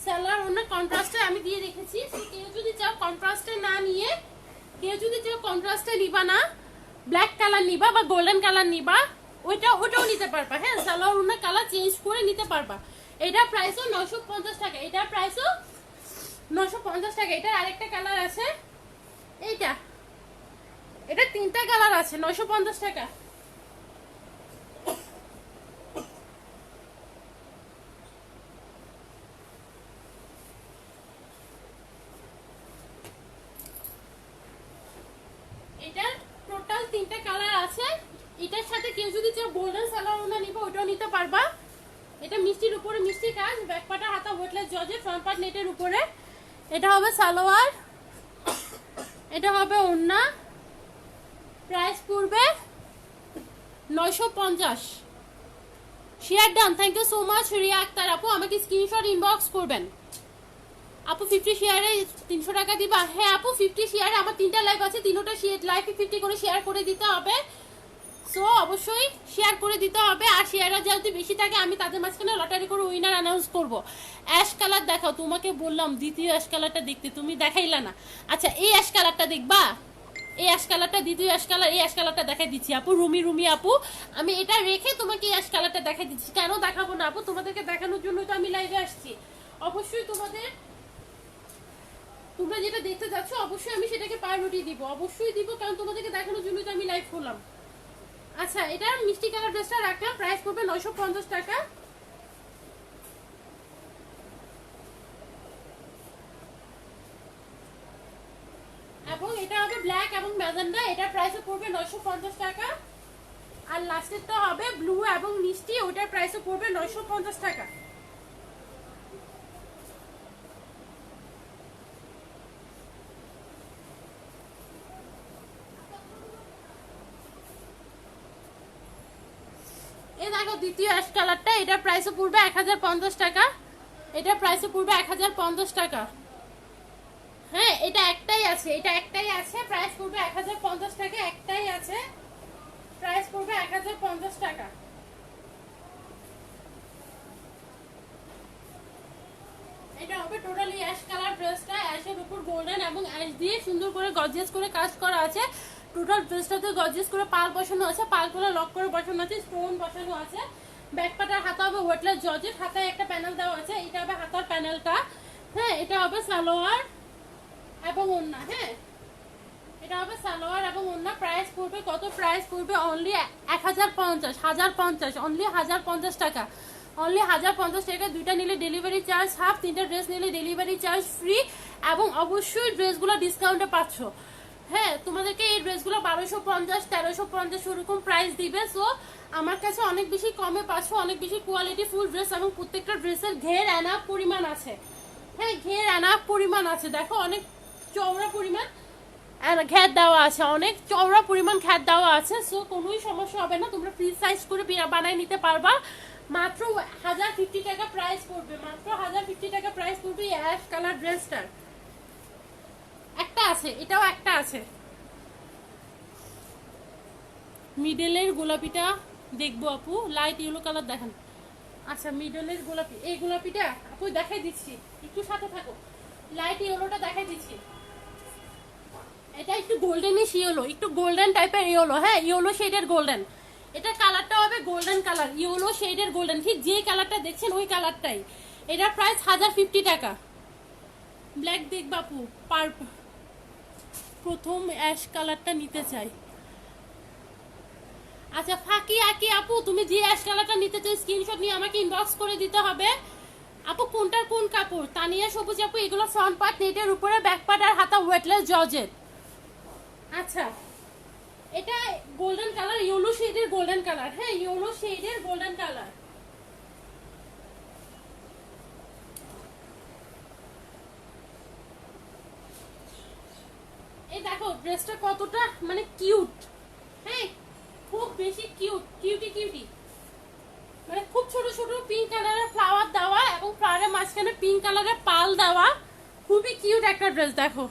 সালোয়ার ওড়না কন্ট্রাস্টে আমি দিয়ে রেখেছি। কেউ যদি চাও কন্ট্রাস্টে না নিয়ে, কেউ যদি চাও কন্ট্রাস্টে নিবা না, ব্ল্যাক কালার নিবা বা গোল্ডেন কালার নিবা, ওটাও নিতে পারবা। হ্যাঁ, সালোয়ার ওড়না কালার চেঞ্জ করে নিতে পারবা। এটার প্রাইসও 950 টাকা। এটার প্রাইসও 950 টাকা। এটার আরেকটা কালার আছে, এইটা, এটা তিনটা কালার আছে, 950 টাকা। এটার টোটাল তিনটা কালার আছে। এটার সাথে কেউ যদি চাও গোল্ডেন সালোয়ার ওড়না নিবা, ওটাও নিতে পারবা। এটা মিষ্টির উপরে মিষ্টি কাজ, ব্যাক পার্ট হাতা ওয়েটলেস জর্জেট, ফ্রন্ট পার্ট নেটের উপরে। এটা হবে সালোয়ার, এটা হবে ওড়না। প্রাইস পড়বে 950। Share done. Thank you so much Riya Akter আপু। আমাকে স্ক্রিনশট ইনবক্স করবেন আপু। 50 শেয়ারে 300 টাকা দিবা। হ্যাঁ আপু, 50 শেয়ারে আমার 3টা লাইভ আছে, 3টা লাইভে 50 করে শেয়ার করে দিতে হবে। সো অবশ্যই শেয়ার করে দিতে হবে। আর শেয়াররা যদি বেশি থাকে আমি তাদের মাঝখানে লটারি করে উইনার অ্যানাউন্স করব। অ্যাশ কালার দেখাও, তোমাকে বললাম দ্বিতীয় অ্যাশ কালারটা দেখতে, তুমি দেখাইলা না। আচ্ছা এই অ্যাশ কালারটা দেখবা, এই অ্যাশ কালারটা দ্বিতীয় অ্যাশ কালার, এই অ্যাশ কালারটা দেখাই দিচ্ছি আপু। রুমি আপু, আমি এটা রেখে তোমাকে এই অ্যাশ কালারটা দেখাই দিচ্ছি। কেন দেখাবো না আপু, তোমাদেরকে দেখানোর জন্য তো আমি লাইভে আসছি। অবশ্যই তোমাদের তোমরা যেটা দেখতে যাচ্ছ অবশ্যই আমি সেটাকে প্রায়োরিটি দিব, অবশ্যই দিব, কারণ তোমাদেরকে দেখানোর জন্যই তো আমি লাইভ করলাম। আচ্ছা, এটা মিষ্টি কালার ড্রেসটা রাখলাম, প্রাইস পড়বে 950 টাকা। এবং এটা হবে ব্ল্যাক এবং ম্যাজেন্ডা, এটা প্রাইসও পড়বে 950 টাকা। আর লাস্টেরটা হবে ব্লু এবং মিষ্টি, ওটার প্রাইসও পড়বে 950 টাকা। এই দেখো দ্বিতীয় অ্যাশ কালারটা, এটা প্রাইসও পড়বে 1050 টাকা। এটা প্রাইসও পড়বে 1050 টাকা। হ্যাঁ, এটা একটাই আছে, এটা একটাই আছে, প্রাইস পড়বে 1050 টাকা, একটাই আছে, প্রাইস পড়বে 1050 টাকা। এটা হবে টোটালি অ্যাশ কালার ড্রেসটা, অ্যাশের উপর গোল্ডেন এবং অ্যাশ দিয়ে সুন্দর করে গর্জিয়াস করে কাজ করা আছে। টোটাল ড্রেসটাতে গর্জিয়াস করে পাল বসানো আছে, পালগুলো লক করে বসানো আছে, স্টোন বসানো আছে। ব্যাক পাটার হাতা হবে ওয়েটলেস জর্জেট, হাতায় একটা প্যানেল দেওয়া আছে, এটা হবে হাতার প্যানেলটা। হ্যাঁ, এটা হবে সালোয়ার এবং ওড়না। হ্যাঁ, এটা হবে সালোয়ার এবং ওড়না। প্রাইস পড়বে কত? প্রাইস পড়বে অনলি 1050 অনলি 1050 টাকা, অনলি 1050 টাকা। দুইটা নিলে ডেলিভারি চার্জ হাফ, তিনটা ড্রেস নিলে ডেলিভারি চার্জ ফ্রি, এবং অবশ্যই ড্রেসগুলো ডিসকাউন্টে পাচ্ছ। হ্যাঁ, তোমাদেরকে এই ড্রেসগুলো 1250, 1350 ওরকম প্রাইস দিবে। সো আমার কাছে অনেক বেশি কমে পাচ্ছ, অনেক বেশি কোয়ালিটি ফুল ড্রেস, এবং প্রত্যেকটা ড্রেসের ঘের এনাফ পরিমাণ আছে। হ্যাঁ, ঘের এনাফ পরিমাণ আছে, দেখো অনেক চওড়া পরিমাণ ঘ্যাট দেওয়া আছে, অনেক চওড়া পরিমাণ ঘ্যাট দেওয়া আছে। সো কোনোই সমস্যা হবে না, তোমরা ফ্রি সাইজ করে বানায় নিতে পারবা। মাত্র 1050 টাকা প্রাইস পড়বে, মাত্র 1050 টাকা প্রাইস পড়বে অ্যাশ কালার ড্রেসটার। একটা আছে, এটাও একটা আছে। মিডলের গোলাপিটা দেখবো আপু, লাইট ইয়েলো কালার দেখেন। আচ্ছা, মিডলের গোলাপি, এই গোলাপিটা আপু দেখাই দিচ্ছি, একটু সাথে থাকো। লাইট ইয়েলোটা দেখাই দিচ্ছি, এটা একটু গোল্ডেনিশ ইয়েলো, একটু গোল্ডেন টাইপের ইয়েলো। হ্যাঁ, ইয়েলো শেডের গোল্ডেন, এটা কালারটা হবে গোল্ডেন কালার, ইয়েলো শেডের গোল্ডেন, ঠিক যে কালারটা দেখছেন ওই কালারটাই। এটার প্রাইস 1050 টাকা। ব্ল্যাক দেখ বাপু, প্রথম অ্যাশ কালারটা নিতে চাই। আচ্ছা, ফাঁকি আঁকি আপু, তুমি যে অ্যাশ কালারটা নিতে চাই স্ক্রিনশট নিয়ে আমাকে ইনবক্স করে দিতে হবে। আপু কোনটার কোন কাপড়? তানিয়া সবুজ আপু, এগুলো ফ্রন্ট পার্ট নেটের উপরে, ব্যাক পার্ট আর হাতা ওয়েটলেস জর্জেট। আচ্ছা, এটা গোল্ডেন কালার, ইয়েলো শেডের গোল্ডেন কালার। হ্যাঁ, ইয়েলো শেডের গোল্ডেন কালার। এই দেখো ড্রেসটা কতটা মানে কিউট। হ্যাঁ, খুব বেশি কিউট, কিউটি, মানে খুব ছোট ছোট পিঙ্ক কালারের ফ্লাওয়ার দেওয়া, এবং ফ্লাওয়ারের মাঝখানে পিঙ্ক কালারের পাল দেওয়া, খুবই কিউট একটা ড্রেস। দেখো,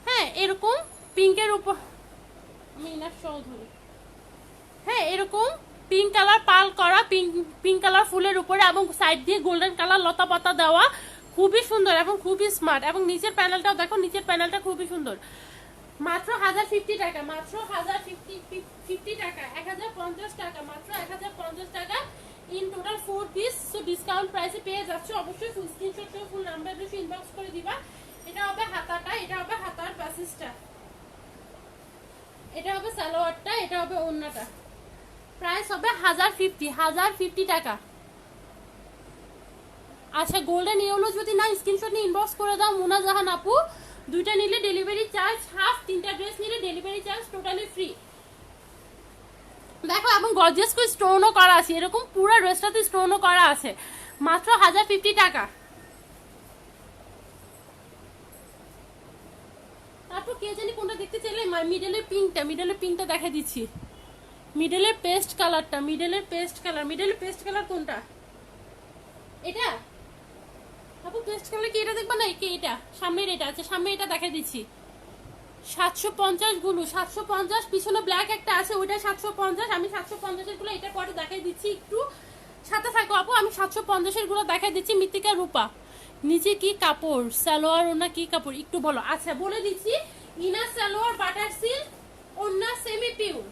হ্যাঁ এরকম পিঙ্কের উপর মিনার চৌধুরী, হ্যাঁ এরকম পিঙ্ক কালার পাল করা, পিঙ্ক কালার ফুলের উপরে, এবং সাইড দিয়ে গোল্ডেন কালার লতা পাতা দেওয়া, খুবই সুন্দর এবং খুবই স্মার্ট। এবং নিচের প্যানেলটাও দেখো, নিচের প্যানেলটা খুবই সুন্দর। মাত্র 1050 টাকা, মাত্র 1050 টাকা, 1050 টাকা, মাত্র 1050 টাকা। In total 4 piece. So discount প্রাইসে পেয়ে যাচ্ছে। অবশ্যই ফুল স্ক্রিনশট করে ফুল নাম্বার দিয়ে ইনবক্স করে দিবা। এটা হবে হাতাটা, এটা হবে হাতার প্যাসেজটা, এটা হবে সালোয়ারটা, এটা হবে ওড়নাটা। প্রাইস হবে 1050 টাকা। আচ্ছা, গোল্ডেন ইয়েলো যদি না স্ক্রিনশট নিয়ে ইনবক্স করে দাও মুনা জাহান আপু, দুইটা নিলে ডেলিভারি চার্জ হাফ, তিনটা ড্রেস নিলে ডেলিভারি চার্জ টোটালি ফ্রি। দেখো, এবং গর্জিয়াস করে স্টোনও করা আছে, এরকম পুরো ড্রেসটাতে স্টোনও করা আছে। মাত্র 1050 টাকা। তারপর কে জানি কোনটা দেখতে চাইলে মিডলের পিঙ্কটা দেখা দিচ্ছি। মিডলের পেস্ট কালারটা, মিডলের পেস্ট কালার কোনটা? এটা আপু পেস্ট কালার কি? এটা দেখবা না, কি এটা সামনের, এটা আছে সামনে, এটা দেখা দিচ্ছি। 750 গুলো, 750, পিছনে ব্ল্যাক একটা আছে, ওইটা 750। আমি 750 এর গুলো এটা পরে দেখাই দিচ্ছি, একটু সাথে থাকো আপু। আমি 750 এর গুলো দেখাই দিচ্ছি। মৃত্তিকা রূপা, নিচে কি কাপড়? সালোয়ার ওনা কি কাপড় একটু বলো। আচ্ছা, বলে দিচ্ছি, ইনার সালোয়ার বাটার সিল্ক, ওনা সেমি পিওর।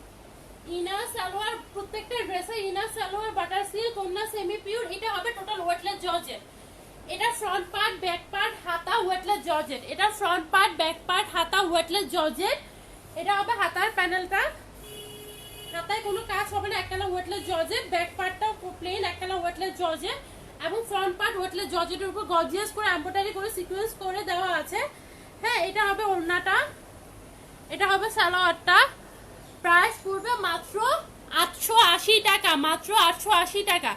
ইনার সালোয়ার প্রত্যেকটা ড্রেসে ইনার সালোয়ার বাটার সিল্ক, ওনা সেমি পিওর। এটা হবে টোটাল ওয়েটলেস জর্জেট। এটা ফ্রন্ট পার্ট, ব্যাক পার্ট, হাতা ওয়েটলেস জর্জেট। এটা ফ্রন্ট পার্ট, ব্যাক পার্ট, হাতা ওয়েটলেস জর্জেট। এটা হবে হাতার প্যানেলটা, হাতায় কোনো কাজ হবে না, একখানা ওয়েটলেস জর্জেট। ব্যাক পার্টটাও প্লেন, একখানা ওয়েটলেস জর্জেট এবং ফ্রন্ট পার্ট ওয়েটলেস জর্জেটের উপর গর্জিয়াস করে এমব্রয়ডারি করে সিকোয়েন্স করে দেওয়া আছে। হ্যাঁ, এটা হবে ওড়নাটা, এটা হবে সালোয়ারটা। প্রাইস পড়বে মাত্র 880 টাকা, মাত্র 880 টাকা।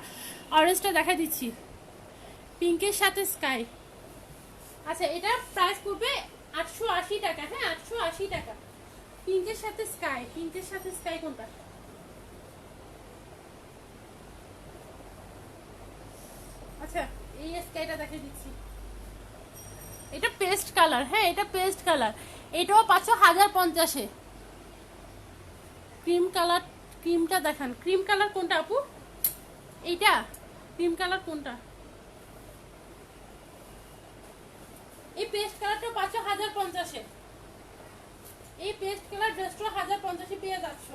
অরেঞ্জটা দেখা দিচ্ছি, পিঙ্কের সাথে স্কাই। আচ্ছা, এটা প্রাইস পড়বে 880 টাকা। হ্যাঁ, 880 টাকা। পিঙ্কের সাথে স্কাই, পিঙ্কের সাথে স্কাই কোনটা? আচ্ছা, এই স্কাইটা দেখে দিচ্ছি। এটা পেস্ট কালার। হ্যাঁ, এটা পেস্ট কালার। এটাও 5,050-এ। ক্রিম কালার, ক্রিমটা দেখান। ক্রিম কালার কোনটা আপু? এইটা ক্রিম কালার কোনটা? এই পেস্ট কালারটা 5,050-এ। এই পেস্ট কালার ড্রেসটা 1,050-এ পেয়ে যাচ্ছ।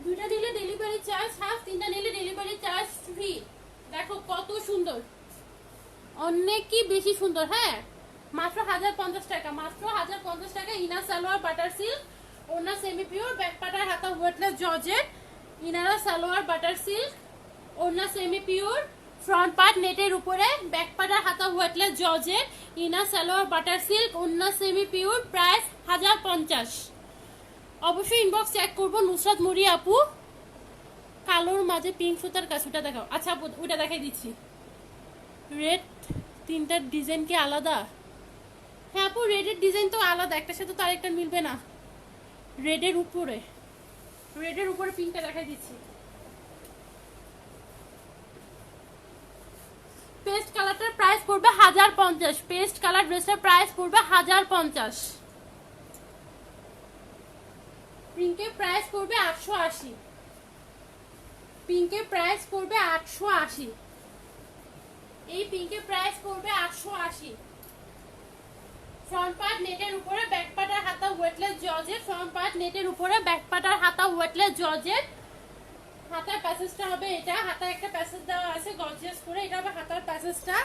দুইটা নিলে ডেলিভারি চার্জ হাফ, তিনটা নিলে ডেলিভারি চার্জ ফ্রি। দেখো কত সুন্দর, অনেকই বেশি সুন্দর। হ্যাঁ, মাত্র 1,050 টাকা, মাত্র 1,050 টাকা। ইনার সালোয়ার বাটার সিল্ক, ওড়না সেমি পিওর, ব্যাক পাটার হাতা ওয়েটলেস জর্জেট। ইনারা সালোয়ার বাটার সিল্ক, ওড়না সেমি পিওর, ফ্রন্ট পার্ট নেটের উপরে, ব্যাক পাটার হাতা weightless georgette, inner salwar butter silk, ওড়না সেমি পিওর। প্রাইস 1,050। অবশ্যই ইনবক্স চেক করবো। নুসরাত মুরি আপু, কালোর মাঝে পিঙ্ক সুতার কাজ, ওটা দেখাও। আচ্ছা আপু, ওটা দেখাই দিচ্ছি। রেড, তিনটার ডিজাইন কি আলাদা? হ্যাঁ আপু, রেডের ডিজাইন তো আলাদা, একটার সাথে তো আরেকটা মিলবে না। রেডের উপরে, রেডের উপরে পিঙ্কটা দেখাই দিচ্ছি। পেস্ট কালারটার প্রাইস পড়বে 1,050। পেস্ট কালার ড্রেসটার প্রাইস পড়বে 1,050। পিঙ্কের প্রাইস পড়বে 880। পিঙ্কের প্রাইস পড়বে 880। এই পিঙ্কের প্রাইস পড়বে 880। ফ্রন্ট পার্ট নেটের উপরে, ব্যাক পার্টের হাতা ওয়েটলেস জর্জেট। ফ্রন্ট পার্ট নেটের উপরে, ব্যাক পার্টের হাতা ওয়েটলেস জর্জেট। হাতার প্যাসেজটা হবে এটা, হাতায় একটা প্যাসেজ দেওয়া আছে গর্জিয়াস করে, এটা হবে হাতার প্যাসেজটা।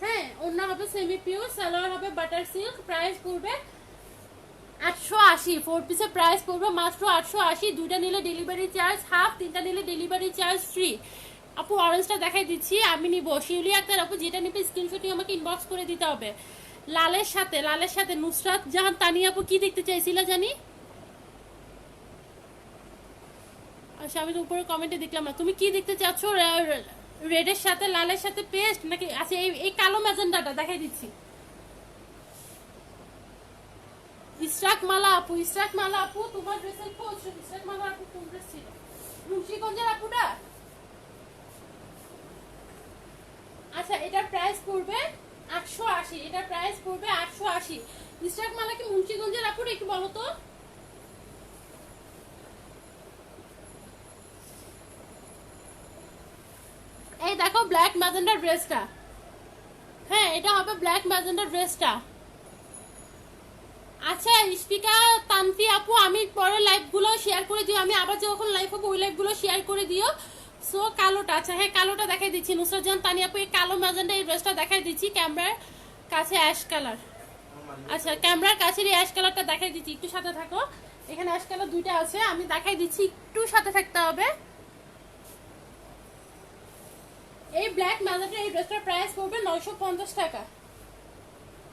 হ্যাঁ, ওড়না হবে সেমি পিওর, সালোয়ার হবে বাটার সিল্ক। প্রাইস পড়বে 880। 4 পিসের প্রাইস পড়বে মাত্র 880। দুইটা নিলে ডেলিভারি চার্জ হাফ, তিনটা নিলে ডেলিভারি চার্জ ফ্রি। আপু অরেঞ্জটা দেখাই দিচ্ছি, আমি নিব। শিউলি আক্তার আপু, যেটা নিবে স্ক্রিনশট নিয়ে আমাকে ইনবক্স করে দিতে হবে। লালের সাথে, লালের সাথে নুসরাত জাহান তানিয়া আপু কি দেখতে চাইছিলা জানি? আচ্ছা, আমি তো উপরে কমেন্টে দেখলাম না, তুমি কি দেখতে চাচ্ছ? রেডের সাথে লালের সাথে পেস্ট নাকি? আচ্ছা, এই কালো ম্যাজেন্ডাটা দেখাই দিচ্ছি। ইসরাক মালা আপু, ইসরাক মালা আপু, তোমার ড্রেসের খোঁজ। ইসরাক মালা আপু কোন ড্রেস ছিল? মুন্সিগঞ্জের আপুটা। আচ্ছা, এটার প্রাইস পড়বে 880। এটার প্রাইস পড়বে 880। ইসরাক মালা কি মুন্সিগঞ্জের আপুটা? একটু বলো তো। এই দেখো ব্ল্যাক ম্যাজেন্ডার ড্রেসটা। হ্যাঁ, এটা হবে ব্ল্যাক ম্যাজেন্ডার ড্রেসটা। আচ্ছা ইশফিকা তানফি আপু, আমি পরে লাইভগুলো শেয়ার করে দিও। আমি আবার যখন লাইভ হবো ওই লাইভগুলো শেয়ার করে দিও। সো কালোটা, আচ্ছা হ্যাঁ কালোটা দেখাই দিচ্ছি। নুসরাত জাহান তানি আপু, এই কালো ম্যাজেন্ডা এই ড্রেসটা দেখাই দিচ্ছি। ক্যামেরার কাছে অ্যাশ কালার। আচ্ছা, ক্যামেরার কাছের এই অ্যাশ কালারটা দেখাই দিচ্ছি, একটু সাথে থাকো। এখানে অ্যাশ কালার দুইটা আছে, আমি দেখাই দিচ্ছি, একটু সাথে থাকতে হবে। এই ব্ল্যাক ম্যাজেন্ডা এই ড্রেসটার প্রাইস পড়বে 950 টাকা।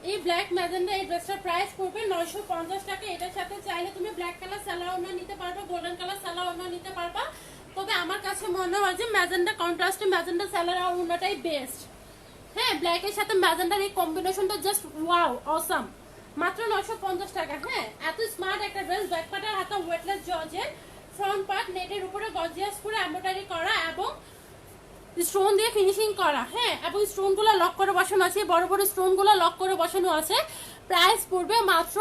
এই ব্ল্যাক ম্যাজেন্ডা এই ড্রেসটার প্রাইস পড়বে 950 টাকা। এটার সাথে চাইলে তুমি ব্ল্যাক কালার সালোয়ার ওড়না নিতে পারবা, গোল্ডেন কালার সালোয়ার ওড়না নিতে পারবা। তবে আমার কাছে মনে হয় যে ম্যাজেন্ডা কন্ট্রাস্টে ম্যাজেন্ডা সালোয়ার ওড়নাটাই বেস্ট। হ্যাঁ, ব্ল্যাকের সাথে ম্যাজেন্ডার এই কম্বিনেশনটা জাস্ট ওয়াও, অসাম। মাত্র 950 টাকা। হ্যাঁ, এত স্মার্ট একটা ড্রেস। ব্যাক পার্টের হাতা ওয়েটলেস জর্জেট, ফ্রন্ট পার্ট নেটের উপরে গর্জিয়াস করে এমব্রয়ডারি করা এবং স্টোন দিয়ে ফিনিশিং করা। হ্যাঁ, এবং স্টোনগুলো লক করে বসানো আছে, বড় বড় স্টোনগুলো লক করে বসানো আছে। প্রাইস পড়বে মাত্র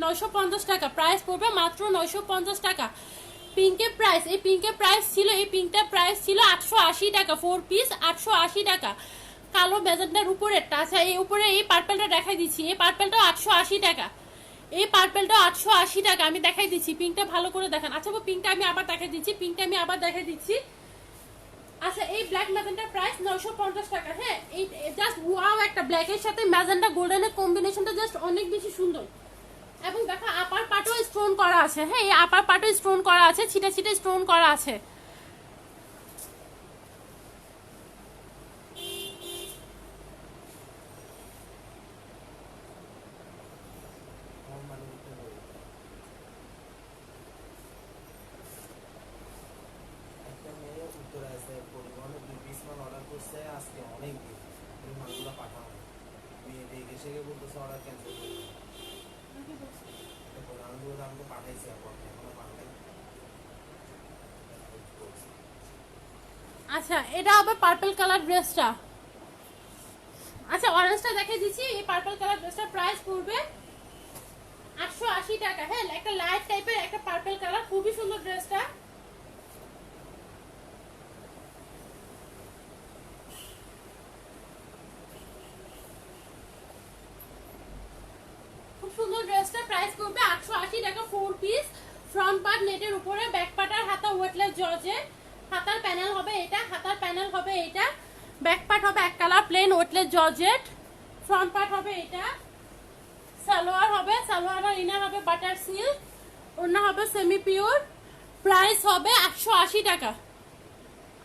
950 টাকা। প্রাইস পড়বে মাত্র 950 টাকা। পিঙ্কের প্রাইস, এই পিঙ্কের প্রাইস ছিল, এই পিঙ্কটার প্রাইস ছিল 880 টাকা। 4 পিস 880 টাকা। কালো ম্যাজেন্ডার উপরেরটা। আচ্ছা, এই উপরে এই পার্পেলটা দেখাই দিচ্ছি, এই পার্পেলটাও 880 টাকা। এই পার্পেলটা 880 টাকা। আমি দেখাই দিচ্ছি, পিঙ্কটা ভালো করে দেখান। আচ্ছা পিঙ্কটা আমি আবার দেখাই দিচ্ছি, আচ্ছা এই ব্ল্যাক ম্যাজেন্টার প্রাইস 950 টাকা। হ্যাঁ এই জাস্ট ওয়াও, একটা ব্ল্যাকের সাথে ম্যাজেন্টা গোল্ডেনের কম্বিনেশনটা জাস্ট অনেক বেশি সুন্দর। এবং দেখো আপার পার্টও স্টোন করা আছে। হ্যাঁ এই আপার পার্টও স্টোন করা আছে, ছিটে ছিটে স্টোন করা আছে। আচ্ছা এটা হবে পার্পল কালার ড্রেসটা। আচ্ছা অরেঞ্জটা দেখিয়ে দিচ্ছি। এই পার্পল কালার ড্রেসটার প্রাইস পড়বে 880 টাকা। হ্যাঁ একটা লাইট টাইপের একটা পার্পল কালার, খুবই সুন্দর ড্রেসটা। খুব সুন্দর ড্রেসটা প্রাইস পড়বে 880 টাকা। 4 পিস, ফ্রন্ট পার্ট নেটের উপরে, ব্যাক পার্ট আর হাতা ওয়েটলেস জর্জেট। হাতার প্যানেল হবে এটা, ব্যাক পার্ট হবে এক colour plain weightless georgette, front part হবে এটা, সালোয়ার আর ইনার হবে বাটার সিল্ক, ওড়না হবে সেমি পিওর। প্রাইস হবে 880 টাকা।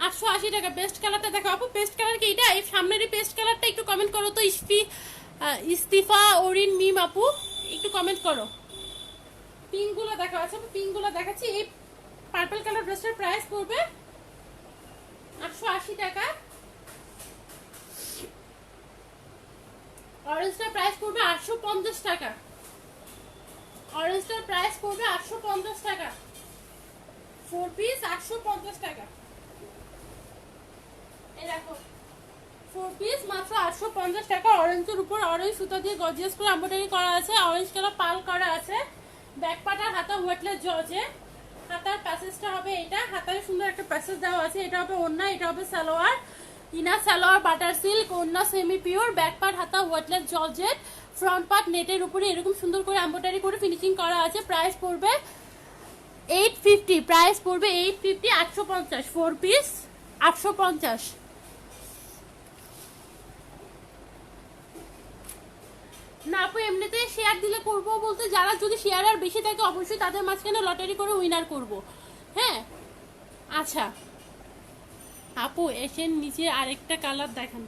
880 টাকা। বেস্ট কালারটা দেখো আপু, পেস্ট কালার কি এটা? এই সামনের পেস্ট কালারটা একটু কমেন্ট করো তো। ইস্তিফা ওরিন মিম আপু একটু কমেন্ট করো। পিঙ্ক গুলো দেখা আছে, পিঙ্ক গুলো দেখাচ্ছি। এই পার্পল কালার ড্রেসটার প্রাইস পড়বে 880 টাকা। অরেঞ্জটার প্রাইস পড়বে 850 টাকা। 4 পিস 850 টাকা। এই দেখো 4 পিস মাত্র 850 টাকা। অরেঞ্জের উপর অরেঞ্জ সুতা দিয়ে গর্জিয়াস করে এমব্রয়ডারি করা আছে, অরেঞ্জ কালার পাল করা আছে। ব্যাক পার্ট আর হাতা ওয়েটলেস জর্জেট। হাতার প্যাসেজটা হবে এটা, হাতায় সুন্দর একটা প্যাসেজ দেওয়া আছে। এটা হবে ওড়না, এটা হবে salwar, inner salwar butter silk, ওড়না সেমি পিওর, ব্যাক পার্ট হাতা ওয়েটলেস জর্জেট, ফ্রন্ট পার্ট নেটের উপরে এরকম সুন্দর করে এমব্রয়ডারি করে ফিনিশিং করা আছে। প্রাইস পড়বে 850। 850। 4 পিস 850। না আপু এমনিতে শেয়ার দিলে করবো বলতে, যারা যদি শেয়ার আর বেশি থাকে অবশ্যই তাদের মাঝখানে লটারি করে উইনার করব। হ্যাঁ আচ্ছা আপু এসের নিচে আরেকটা কালার দেখান।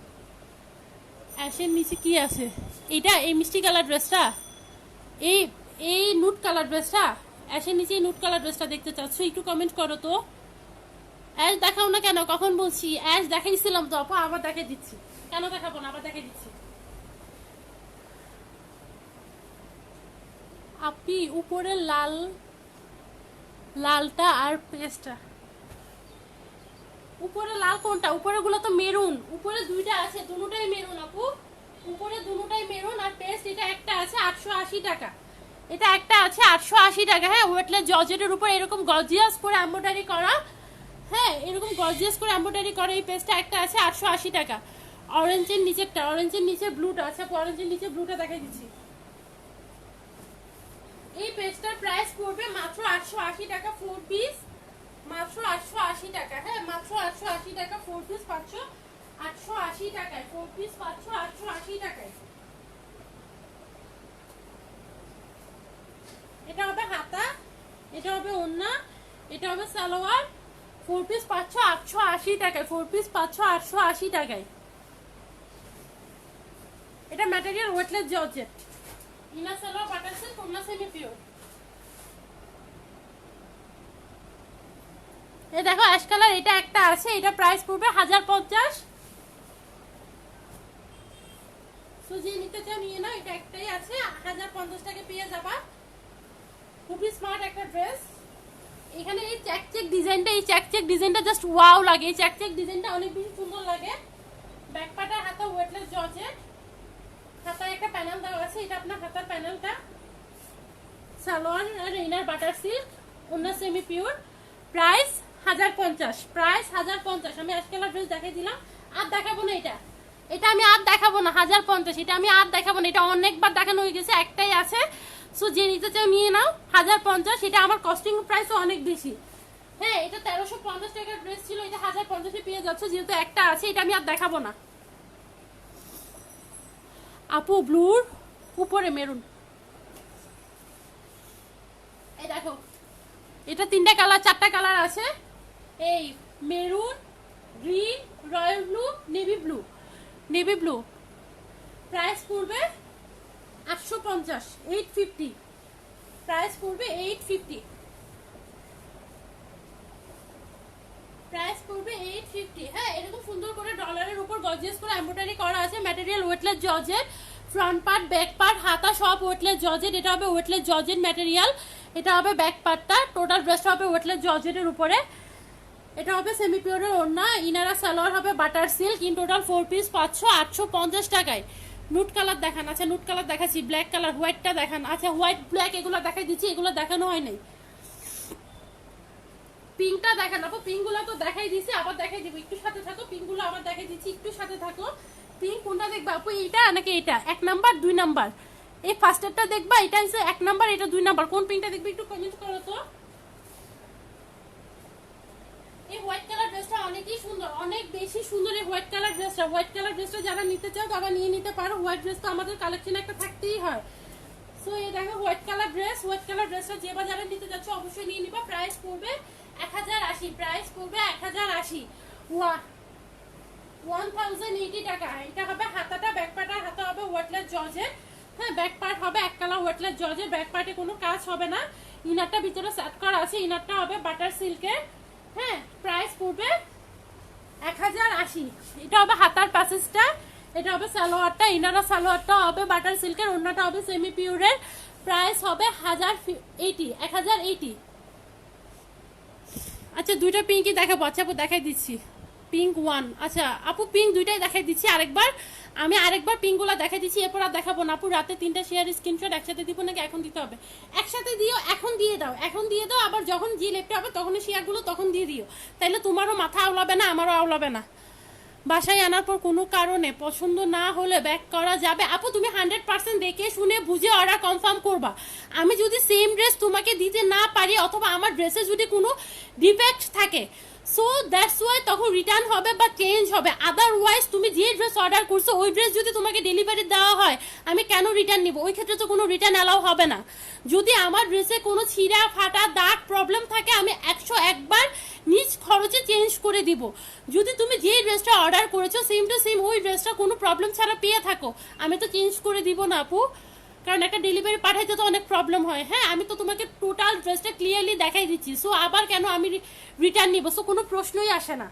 অ্যাশের নিচে কি আছে? এটা এই মিষ্টি কালার ড্রেসটা, এই নুট কালার ড্রেসটা, অ্যাশের নিচে এই নুট কালার ড্রেসটা দেখতে চাচ্ছ? একটু কমেন্ট করো তো। অ্যাশ দেখাও না কেন? কখন বলছি অ্যাশ দেখাইছিলাম তো আপু, আবার দেখাই দিচ্ছি। কেন দেখাবো না, আবার দেখাই দিচ্ছি। আপি উপরে লালটা আর পেস্টটা, উপরে লাল কোনটা? উপরে গুলো তো মেরুন, উপরে দুইটা আছে, দুটোটাই মেরুন আপু, উপরে দুটোটাই মেরুন। আর পেস্ট এটা একটা আছে 880 টাকা। এটা একটা আছে 880 টাকা। হ্যাঁ ওয়েটলেস জর্জেটের উপর এরকম গর্জিয়াস করে এমব্রয়ডারি করা। হ্যাঁ এরকম গর্জিয়াস করে এমব্রয়ডারি করা এই পেস্টটা একটা আছে 880 টাকা। অরেঞ্জের নিচেরটা, অরেঞ্জের নিচে ব্লুটা আছে, অরেঞ্জের নিচে ব্লুটা দেখাই দিচ্ছি। এই পেস্টটার প্রাইস পড়বে মাত্র 880 টাকা। 4 পিস মাত্র 880 টাকা। হ্যাঁ মাত্র 880 টাকা। 4 পিস 880 টাকায়। 4 পিস 880 টাকায়। এটা হবে হাতা, এটা হবে ওড়না, এটা হবে সালোয়ার। 4 পিস 880 টাকায়। 4 পিস 880 টাকায়। এটা material weightless georgette, inner salwar butter silk, ওড়না সেমি পিওর। এই দেখো অ্যাশ কালার এটা একটা আছে, এটা প্রাইস পড়বে 1050। সুজি নিতে চাও নিয়ে নাও, এটা একটাই আছে 1050 টাকা পেয়ে যাবা। খুবই স্মার্ট একটা ড্রেস। এখানে এই চেক ডিজাইনটা জাস্ট ওয়াও লাগে। এই চেক ডিজাইনটা অনেক বেশি সুন্দর লাগে। ব্যাক পার্ট আর হাতা ওয়েটলেস জর্জেট, হাতায় একটা প্যানেল দেওয়া আছে, এটা আপনার হাতার প্যানেলটা। সালোয়ার আর ইনার বাটার সিল্ক, ওড়না সেমি পিওর। প্রাইস 1050। প্রাইস 1050। আমি অ্যাশ কালার ড্রেস দেখাই দিলাম, আর দেখাবো না। এটা আমি আর দেখাবো না। 1050। এটা আমি আর দেখাবো না, এটা অনেকবার দেখানো হয়ে গেছে, একটাই আছে। সো যে নিতে চাও নিয়ে নাও 1050, এটা আমার কস্টিং প্রাইসও অনেক বেশি। হ্যাঁ, এটা 1350 টাকার ড্রেস ছিল, এটা 1050-এ পেয়ে যাচ্ছে, যেহেতু একটা আছে এটা আমি আর দেখাবো না। আপু ব্লুর উপরে মেরুন, এই দেখো এটা 3টা কালার 4টা কালার আছে, এই maroon, green, royal blue, navy blue. Navy blue price পড়বে 850, 850 প্রাইস পড়বে, 850 প্রাইস পড়বে 850। হ্যাঁ, এরকম সুন্দর করে ডলারের উপর গর্জিয়াস করে এমব্রয়ডারি করা আছে, material weightless georgette, front part back part হাতা সব ওয়েটলেস জর্জেট, এটা হবে ওয়েটলেস জর্জেট ম্যাটেরিয়াল, এটা হবে ব্যাক পার্টটা, টোটাল ড্রেসটা হবে ওয়েটলেস জর্জেটের উপরে, এটা হবে সেমি পিওরের ওড়না, ইনারা সালোয়ার হবে butter silk, in total 4 piece 850 টাকায়। নুট কালার দেখান, আচ্ছা নুট কালার দেখাচ্ছি, ব্ল্যাক কালার, হোয়াইটটা দেখান, আচ্ছা হোয়াইট ব্ল্যাক এগুলো দেখাই দিচ্ছি, এগুলো দেখানো হয় নাই। পিঙ্কটা দেখান আপু, পিঙ্কগুলো তো দেখাই দিছি, আবার দেখাই দিব, একটু সাথে থাকো, পিঙ্কগুলো আবার দেখাই দিচ্ছি, একটু সাথে থাকো। পিঙ্ক কোনটা দেখবা আপু, এইটা নাকি এটা? 1 নাম্বার 2 নাম্বার? এই ফার্স্টেরটা দেখবা, এটা হচ্ছে 1 নাম্বার, এটা 2 নাম্বার, কোন পিঙ্কটা দেখবে একটু কমেন্ট করো তো। এই হোয়াইট কালার ড্রেসটা অনেকই সুন্দর, অনেক বেশি সুন্দর এই হোয়াইট কালার ড্রেসটা। হোয়াইট কালার ড্রেসটা যারা নিতে চাও তারা নিয়ে নিতে পারো, হোয়াইট ড্রেস তো আমাদের কালেকশন একটা থাকতেই হয়। সো এই দেখো white colour dress, white colour ড্রেসটা যে বা যারা নিতে যাচ্ছে অবশ্যই নিয়ে নিবা। প্রাইস পড়বে 1080, প্রাইস পড়বে 1080, 1080 টাকা। এটা হবে হাতাটা, ব্যাক পার্টের হাতা হবে ওয়েটলেস জর্জেট, হ্যাঁ ব্যাক পার্ট হবে এক কালার ওয়েটলেস জর্জেট, ব্যাক পার্টে কোনো কাজ হবে না, ইনারটা ভিতরে সেট করা আছে, ইনারটা হবে বাটার সিল্কের, হ্যাঁ প্রাইস পড়বে 1080। এটা হবে হাতার প্যাসেজটা, এটা হবে সালোয়ারটা, ইনারা সালোয়ারটা হবে বাটার সিল্কের, ওড়নাটা হবে সেমি পিওরের, প্রাইস হবে 1080। আচ্ছা দুইটা পিঙ্কই দেখাবো, আচ্ছা আপু দেখাই দিচ্ছি, পিঙ্ক 1, আচ্ছা আপু পিঙ্ক দুইটাই দেখাই দিচ্ছি, আমি আরেকবার পিঙ্কগুলো দেখাই দিচ্ছি, এরপর আর দেখাবো না আপু। রাতে 3টা শেয়ার স্ক্রিনশট একসাথে দিব নাকি এখন দিতে হবে? একসাথে দিও, এখন দিয়ে দাও, এখন দিয়ে দাও, আবার যখন যে লেপটা হবে তখন শেয়ারগুলো তখন দিয়ে দিও, তাইলে তোমারও মাথা আওলাবে না, আমারও আওলাবে না। বাসায় আনার পর কোনো কারণে পছন্দ না হলে ব্যাক করা যাবে আপু, তুমি 100% দেখে শুনে বুঝে অর্ডার কনফার্ম করবা। আমি যদি সেম ড্রেস তোমাকে দিতে না পারি অথবা আমার ড্রেসে যদি কোনো ডিফেক্ট থাকে, সো দ্যাটস ওয়াই তখন রিটার্ন হবে বা চেঞ্জ হবে। আদারওয়াইজ তুমি যে ড্রেস অর্ডার করছো ওই ড্রেস যদি তোমাকে ডেলিভারি দেওয়া হয় আমি কেন রিটার্ন নিব? ওই ক্ষেত্রে তো কোনো রিটার্ন অ্যালাউ হবে না। যদি আমার ড্রেসে কোনো ছিঁড়া ফাটা দাগ প্রবলেম থাকে আমি 101 বার নিজ খরচে চেঞ্জ করে দিব। যদি তুমি যে ড্রেসটা অর্ডার করেছো সেম টু সেম ওই ড্রেসটা কোনো প্রবলেম ছাড়া পেয়ে থাকো, আমি তো চেঞ্জ করে দিব না আপু, কারণ একটা ডেলিভারি পাঠাইতে তো অনেক প্রবলেম হয়। হ্যাঁ আমি তো তোমাকে টোটাল ড্রেসটা ক্লিয়ারলি দেখাই দিচ্ছি, সো আবার কেন আমি রিটার্ন নিব? সো কোনো প্রশ্নই আসে না।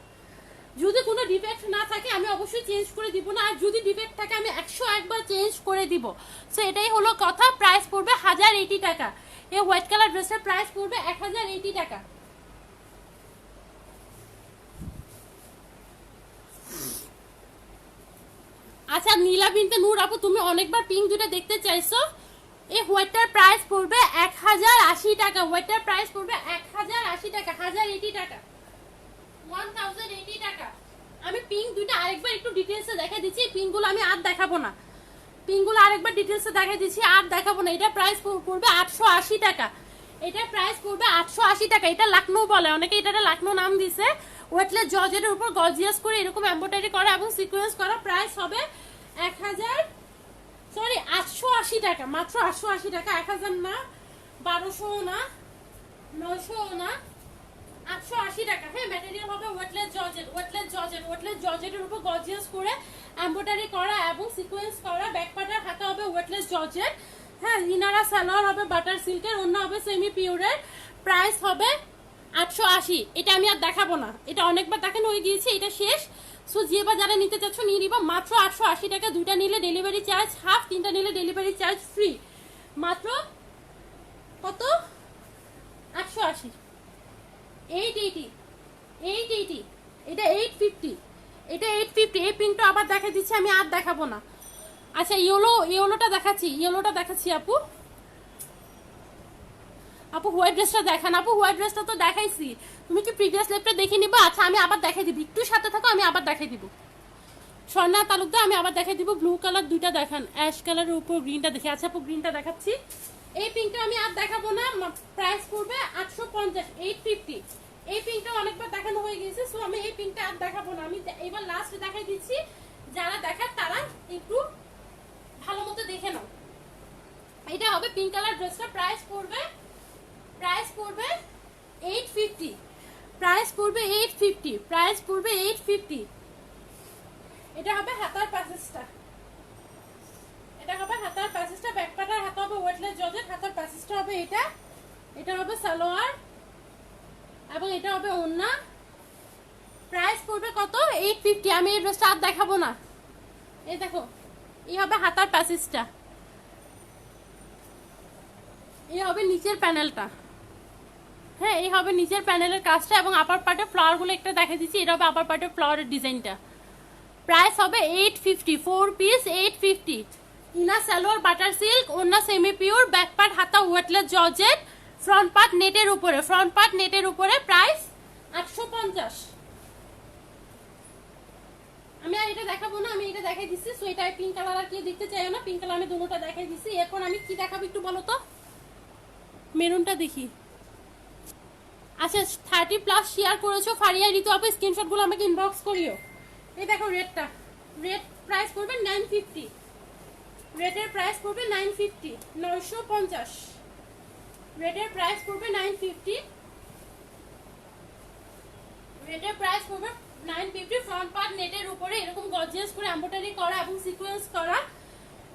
যদি কোনো ডিফেক্ট না থাকে আমি অবশ্যই চেঞ্জ করে দিব না, আর যদি ডিফেক্ট থাকে আমি 101 বার চেঞ্জ করে দিব। সো এটাই হলো কথা। প্রাইস পড়বে 1080 টাকা। এই হোয়াইট কালার ড্রেসের প্রাইস পড়বে 1080 টাকা। আচ্ছা নীলা বিনতে নূর আপু তুমি অনেকবার পিঙ্ক দুটো দেখতে চাইছো, এই হোয়াইটটার প্রাইস পড়বে 1080 টাকা। হোয়াইটটার প্রাইস পড়বে 1080 টাকা, 1080 টাকা, 1080 টাকা। আমি পিঙ্ক দুইটা আরেকবার একটু ডিটেইলসে দেখাই দিচ্ছি, পিঙ্কগুলো আমি আর দেখাবো না, পিঙ্কগুলো আরেকবার ডিটেইলসে দেখাই দিচ্ছি, আর দেখাবো না। এটা প্রাইস পড়বে 880 টাকা, এটার প্রাইস পড়বে 880 টাকা। এটা লাকনো বলে অনেকে, এটা লাকনো নাম দিছে। ওয়েটলেস জর্জেটের উপর গর্জিয়াস করে এরকম এমব্রয়ডারি করা এবং সিকোয়েন্স করা, প্রাইস হবে 880 টাকা, মাত্র 880 টাকা। 1000 না, 1200 না, 900 না, 880 টাকা। হ্যাঁ ম্যাটেরিয়াল হবে weightless georgette, weightless georgette, weightless জর্জেটের উপর গর্জিয়াস করে এমব্রয়ডারি করা এবং সিকোয়েন্স করা, ব্যাক পার্টের হাতা হবে ওয়েটলেস জর্জেট, হ্যাঁ ইনারা সালোয়ার হবে বাটার সিল্কের, অন্য হবে সেমি পিওরের, প্রাইস হবে 880। এটা আমি আর দেখাবো না, এটা অনেকবার দেখানো হয়ে গিয়েছে, এটা শেষ। সো যে বা যারা নিতে চাচ্ছ নিয়ে নিবা, মাত্র 880 টাকা। দুইটা নিলে ডেলিভারি চার্জ হাফ, 3টা নিলে ডেলিভারি চার্জ ফ্রি। মাত্র কত? 880, 880, 880, এটা 850, এটা 850। এই পিঙ্কটা আবার দেখা দিচ্ছি, আমি আর দেখাবো না। আচ্ছা ইয়েলোটা দেখাচ্ছি, ইয়েলোটা দেখাচ্ছি আপু। আপু হোয়াইট ড্রেসটা দেখান। আপু হোয়াইট ড্রেসটা তো দেখাইছি, তুমি কি প্রিভিয়াস লেপটা দেখে নিবা? আচ্ছা আমি আবার দেখাই দিব, একটু সাথে থাকো, আমি আবার দেখাই দিব। স্বর্ণা তালুকদার আমি আবার দেখাই দিব। ব্লু কালার দুইটা দেখান, অ্যাশ কালারের উপর গ্রিনটা দেখি। আচ্ছা আপু গ্রিনটা দেখাচ্ছি, এই পিঙ্কটা আমি আর দেখাবো না, প্রাইস পড়বে 850, 850। এই পিঙ্কটা অনেকবার দেখানো হয়ে গেছে, সো আমি এই পিঙ্কটা আর দেখাবো না। আমি এবার লাস্ট দেখাই দিচ্ছি, যারা দেখার তারা একটু ভালো মতো দেখে নাও। এটা হবে পিঙ্ক কালার ড্রেসটা, প্রাইস পড়বে 850, প্রাইস পড়বে 850, প্রাইস পড়বে 850। এটা হবে হাতার প্যাসেজটা, এটা হবে হাতার প্যাসেজটা, ব্যাকপাটার হাতা হবে ওয়েটলেস জর্জেট, হাতার প্যাসেজটা হবে এটা। এটা হবে সালোয়ার এবং এটা হবে ওড়না। প্রাইস পড়বে কত? 850। আমি এই ড্রেসটা আর দেখাবো না। এই দেখো, এই হবে হাতার প্যাসেজটা, এই হবে নিচের প্যানেলটা। হ্যাঁ, এই হবে নিচের প্যানেলের কাজটা এবং আপার পার্টে ফ্লাওয়ারগুলো একটা দেখে দিচ্ছি। এটা হবে আপার পার্টে ফ্লাওয়ারের ডিজাইনটা। প্রাইস হবে 850, 4 piece 850। Inner salwar butter silk, ওড়না সেমি পিওর, ব্যাক পার্ট হাতা ওয়েটলেস জর্জেট, ফ্রন্ট পার্ট নেটের উপরে, ফ্রন্ট পার্ট নেটের উপরে। প্রাইস 850। আমি আর এটা দেখাবো না, আমি এটা দেখাই দিচ্ছি। সো এটা পিঙ্ক কালার আর কি দেখতে চাইও না, পিঙ্ক কালার আমি দুটোটা দেখাই দিচ্ছি। এখন আমি কি দেখাবো একটু বলো তো? মেরুনটা দেখি। আচ্ছা, 30+ শেয়ার করেছো ফারিয়া ঋতু আপু, স্ক্রিনশটগুলো আমাকে ইনবক্স করিও। এই দেখো রেডটা, রেড প্রাইস পড়বে 950, রেডের প্রাইস পড়বে 950, 950। রেডের প্রাইস পড়বে 950, রেডের প্রাইস পড়বে 950। ফ্রন্ট পার্ট নেটের উপরে এরকম গর্জিয়াস করে এমব্রয়ডারি করা এবং সিকোয়েন্স করা,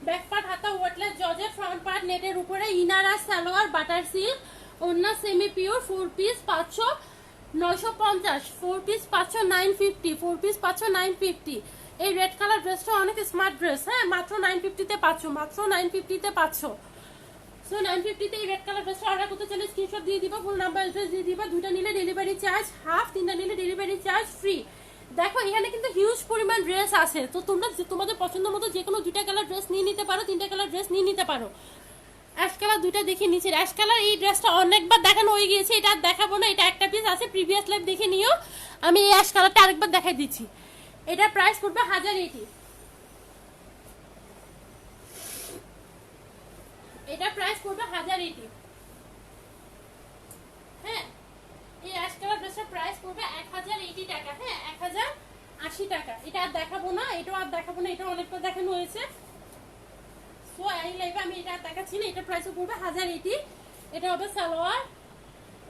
ব্যাক পার্ট হাতা ওয়েটলেস জর্জেট, ফ্রন্ট পার্ট নেটের উপরে, ইনার আর সালোয়ার বাটার সিল্ক, ওড়না semi pure, 4 piece 500, 950। 4 piece 500, 950, 4 piece 500, 950। এই রেড কালার ড্রেসটা অনেক স্মার্ট ড্রেস। হ্যাঁ, মাত্র 950-তে 500, মাত্র 950-তে 500। সো 950-তে এই রেড কালার ড্রেসটা অর্ডার করতে চাইলে স্ক্রিনশট দিয়ে দিবা, ফুল নাম্বার অ্যাড্রেস দিয়ে দিবা। দুইটা নিলে ডেলিভারি চার্জ হাফ, তিনটা নিলে ডেলিভারি চার্জ ফ্রি। দেখো এখানে কিন্তু হিউজ পরিমাণ ড্রেস আছে, তো তোমরা তোমাদের পছন্দ মতো যে কোনো দুইটা কালার ড্রেস নিয়ে নিতে পারো, তিনটা কালার ড্রেস নিয়ে নিতে পারো। অ্যাশ কালার দুইটা দেখি, নিচের অ্যাশ কালার এই ড্রেসটা অনেকবার দেখানো হয়ে গিয়েছে, এটা আর দেখাবো না। এটা একটা পিস আছে, প্রিভিয়াস লাইভ দেখে নিও। আমি এই অ্যাশ কালারটা আরেকবার দেখাই দিচ্ছি। এটা প্রাইস পড়বে 1080, এটা প্রাইস পড়বে 1080। হ্যাঁ, এই অ্যাশ কালার ড্রেসটার প্রাইস পড়বে 1080 টাকা। হ্যাঁ, 1080 টাকা। এটা আর দেখাবো না, এটাও আর দেখাবো না, এটা অনেকবার দেখানো হয়েছে। সো এই লাইভে আমি এটা দেখাচ্ছি না। এটা প্রাইস পড়বে 1080। এটা হবে সালোয়ার,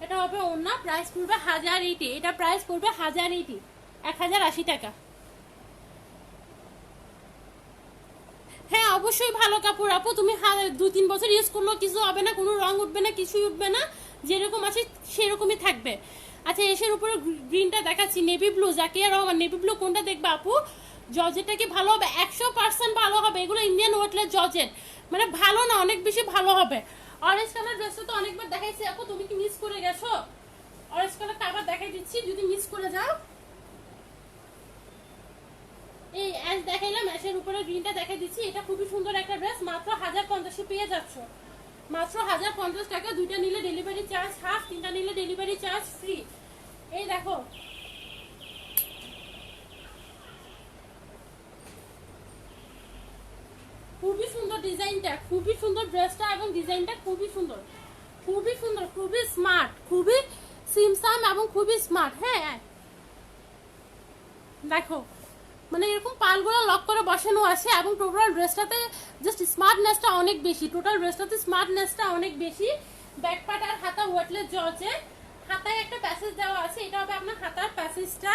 এটা হবে ওড়না, প্রাইস পড়বে 1080। এটা প্রাইস পড়বে 1080, 1080 টাকা। হ্যাঁ, অবশ্যই ভালো কাপড় আপু। তুমি 2-3 বছর ইউজ করলেও কিছু হবে না, কোনো রং উঠবে না, কিছুই উঠবে না, যেরকম আছে সেরকমই থাকবে। আচ্ছা, এসের উপরে গ্রিনটা দেখাচ্ছি, navy blue, Zakia Rahman. Navy blue কোনটা দেখবে আপু? জর্জেটটা কি ভালো হবে? 100% ভালো হবে। এগুলো ইন্ডিয়ান ওয়েটলেস জর্জেট, মানে ভালো না, অনেক বেশি ভালো হবে। অরেঞ্জ কালার ড্রেসটা তো অনেকবার দেখাইছি আপু, তুমি কি মিস করে গেছো? অরেঞ্জ কালারটা আবার দেখাই দিচ্ছি যদি মিস করে যাও। এই অ্যাশ দেখাইলাম, অ্যাশের উপরে গ্রিনটা দেখাই দিচ্ছি। এটা খুবই সুন্দর একটা ড্রেস, মাত্র 1050 পেয়ে যাচ্ছ, মাত্র 1050 টাকা। দুইটা নিলে ডেলিভারি চার্জ হাফ, তিনটা নিলে ডেলিভারি চার্জ ফ্রি। এই দেখো, খুবই সুন্দর ডিজাইনটা, খুবই সুন্দর ড্রেসটা এবং ডিজাইনটা খুবই সুন্দর, খুবই সুন্দর, খুবই স্মার্ট, খুবই সিমসাম এবং খুবই স্মার্ট। হ্যাঁ দেখো, মানে এরকম পালগুলো লক করে বসানো আছে এবং টোটাল ড্রেসটাতে জাস্ট স্মার্টনেসটা অনেক বেশি, টোটাল ড্রেসটাতে স্মার্টনেসটা অনেক বেশি। ব্যাক পার্ট আর হাতা ওয়েটলেস জর্জেট, হাতায় একটা প্যাসেজ দেওয়া আছে, এটা হবে আপনার হাতার প্যাসেজটা।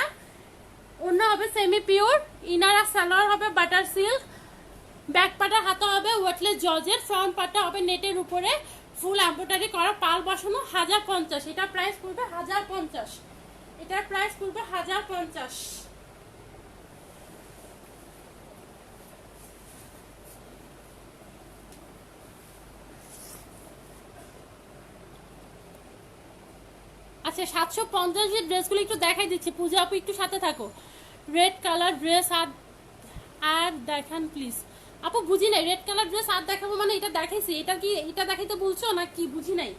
ওড়না হবে সেমি পিওর, ইনার আর সালোয়ার হবে বাটার সিল্ক, ব্যাক পার্টের হাতা হবে ওয়েটলেস জর্জেট, ফ্রন্ট পার্টটা হবে নেটের উপরে ফুল এমব্রয়ডারি করা পাল বসানো। 1050, এটা প্রাইস পড়বে 1050, এটার প্রাইস পড়বে 1050। আচ্ছা, 750 যে ড্রেসগুলো একটু দেখাই দিচ্ছি, পূজা আপু একটু সাথে থাকো। রেড কালার ড্রেস আর দেখান প্লিজ আপু। বুঝি নাই, রেড কালার ড্রেস আর দেখাবো মানে এটা দেখাইছি, এটা কি এটা দেখাইতে বলছো না কি? বুঝি নাই।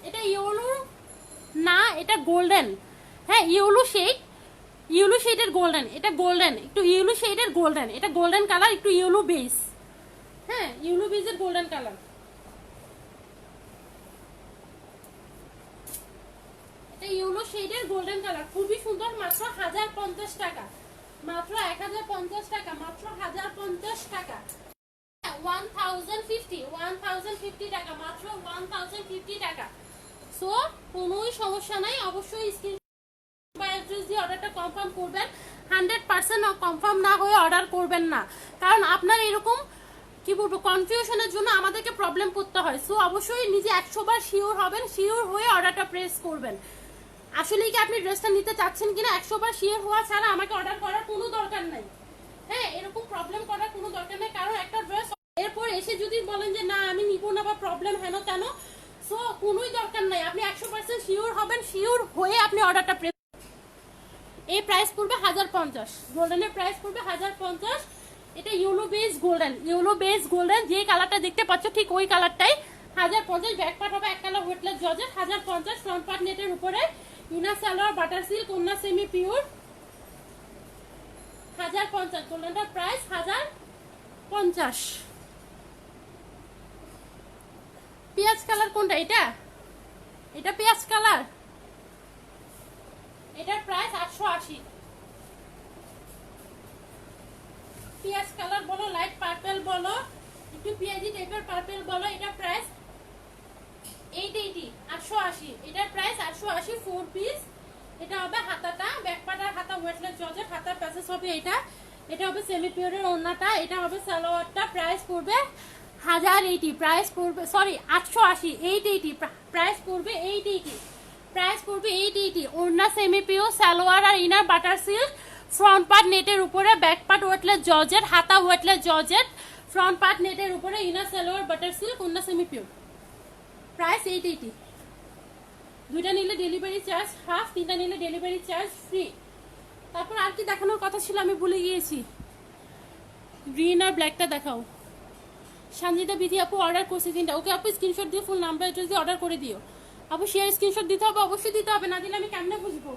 এটা ইয়েলো না, এটা গোল্ডেন। হ্যাঁ, ইয়েলো শেড, ইয়েলো শেডের গোল্ডেন, এটা গোল্ডেন, একটু ইয়েলো শেডের গোল্ডেন, এটা গোল্ডেন কালার, একটু ইয়েলো বেস, হ্যাঁ ইয়েলো বেসের গোল্ডেন কালার। এটা ইয়েলো শেডের গোল্ডেন কালার, খুবই সুন্দর, মাত্র 1050 টাকা, মাত্র 1050 টাকা, মাত্র 1050 টাকা, 1050 টাকা, মাত্র 1050 টাকা। সো কোনোই সমস্যা নাই, অবশ্যই স্ক্রিন বা অ্যাড্রেস দিয়ে অর্ডারটা কনফার্ম করবেন। 100% কনফার্ম না হয়ে অর্ডার করবেন না, কারণ আপনার এরকম কি বলবো কনফিউশনের জন্য আমাদেরকে প্রবলেম করতে হয়। সো অবশ্যই নিজে 100 বার শিওর হবেন, শিওর হয়ে অর্ডারটা প্রেস করবেন। আসলে কি আপনি ড্রেসটা নিতে চাচ্ছেন কিনা 100 বার শিওর হওয়া ছাড়া আমাকে অর্ডার করার কোনো দরকার নাই। হ্যাঁ, এরকম প্রবলেম করার কোনো দরকার নেই, কারণ একটা ড্রেস এরপর এসে যদি বলেন যে না আমি নিব না বা প্রবলেম হেন তেন, সো কোনোই দরকার নাই। আপনি 100% শিওর হবেন, শিওর হয়ে আপনি অর্ডারটা প্রেস। এই প্রাইস পড়বে 1050, গোল্ডেনের প্রাইস পড়বে 1050। এটা yellow base golden, yellow base golden যে কালারটা দেখতে পাচ্ছ ঠিক ওই কালারটাই 1050। ব্যাক পার্ট হবে এক colour weightless georgette 1050, front part নেটের উপরে, ইনার সালোয়ার বাটার সিল্ক, ওন্না সেমি পিওর 1050। গোল্ডেনটার প্রাইস 1050। পেঁয়াজ কালার কোনটা? এটা এটা পেঁয়াজ কালার, এটার প্রাইস 880। পেঁয়াজ কালার বলো, লাইট পার্পল বলো, একটু পেঁয়াজি টাইপের পার্পল বলো, এটা প্রাইস 880, 880। এটার প্রাইস 880, 4 পিস। এটা হবে হাতাটা, ব্যাক পার্ট আর হাতা ওয়েটলেস জর্জেট, হাতার প্যাসেজ হবে এটা, এটা হবে সেমি পিওরের ওন্নাটা, এটা হবে সালোয়ারটা। প্রাইস পড়বে 1080, প্রাইস পড়বে সরি 880, 880, প্রাইস পড়বে 880, প্রাইস পড়বে 880। ওন্না সেমি পিওর, সালোয়ার আর inner butter silk, front part নেটের উপরে, ব্যাক পার্ট ওয়েটলেস জর্জেট, হাতা ওয়েটলেস জর্জেট, ফ্রন্ট পার্ট নেটের উপরে, ইনার সালোয়ার বাটার সিল্ক, ওন্না সেমি পিওর। প্রাইস 880। দুইটা নিলে ডেলিভারি চার্জ হাফ, তিনটা নিলে ডেলিভারি চার্জ ফ্রি। তারপর আর কি দেখানোর কথা ছিল আমি ভুলে গিয়েছি। গ্রিন আর ব্ল্যাকটা দেখাও। সঞ্জিতা বিধি আপু অর্ডার করছে তিনটা। ওকে আপু স্ক্রিনশট দিয়ে ফুল নাম্বার অ্যাড্রেস দিয়ে অর্ডার করে দিও। আপু শেয়ার স্ক্রিনশট দিতে হবে, অবশ্যই দিতে হবে, না দিলে আমি কেমনে বুঝবো।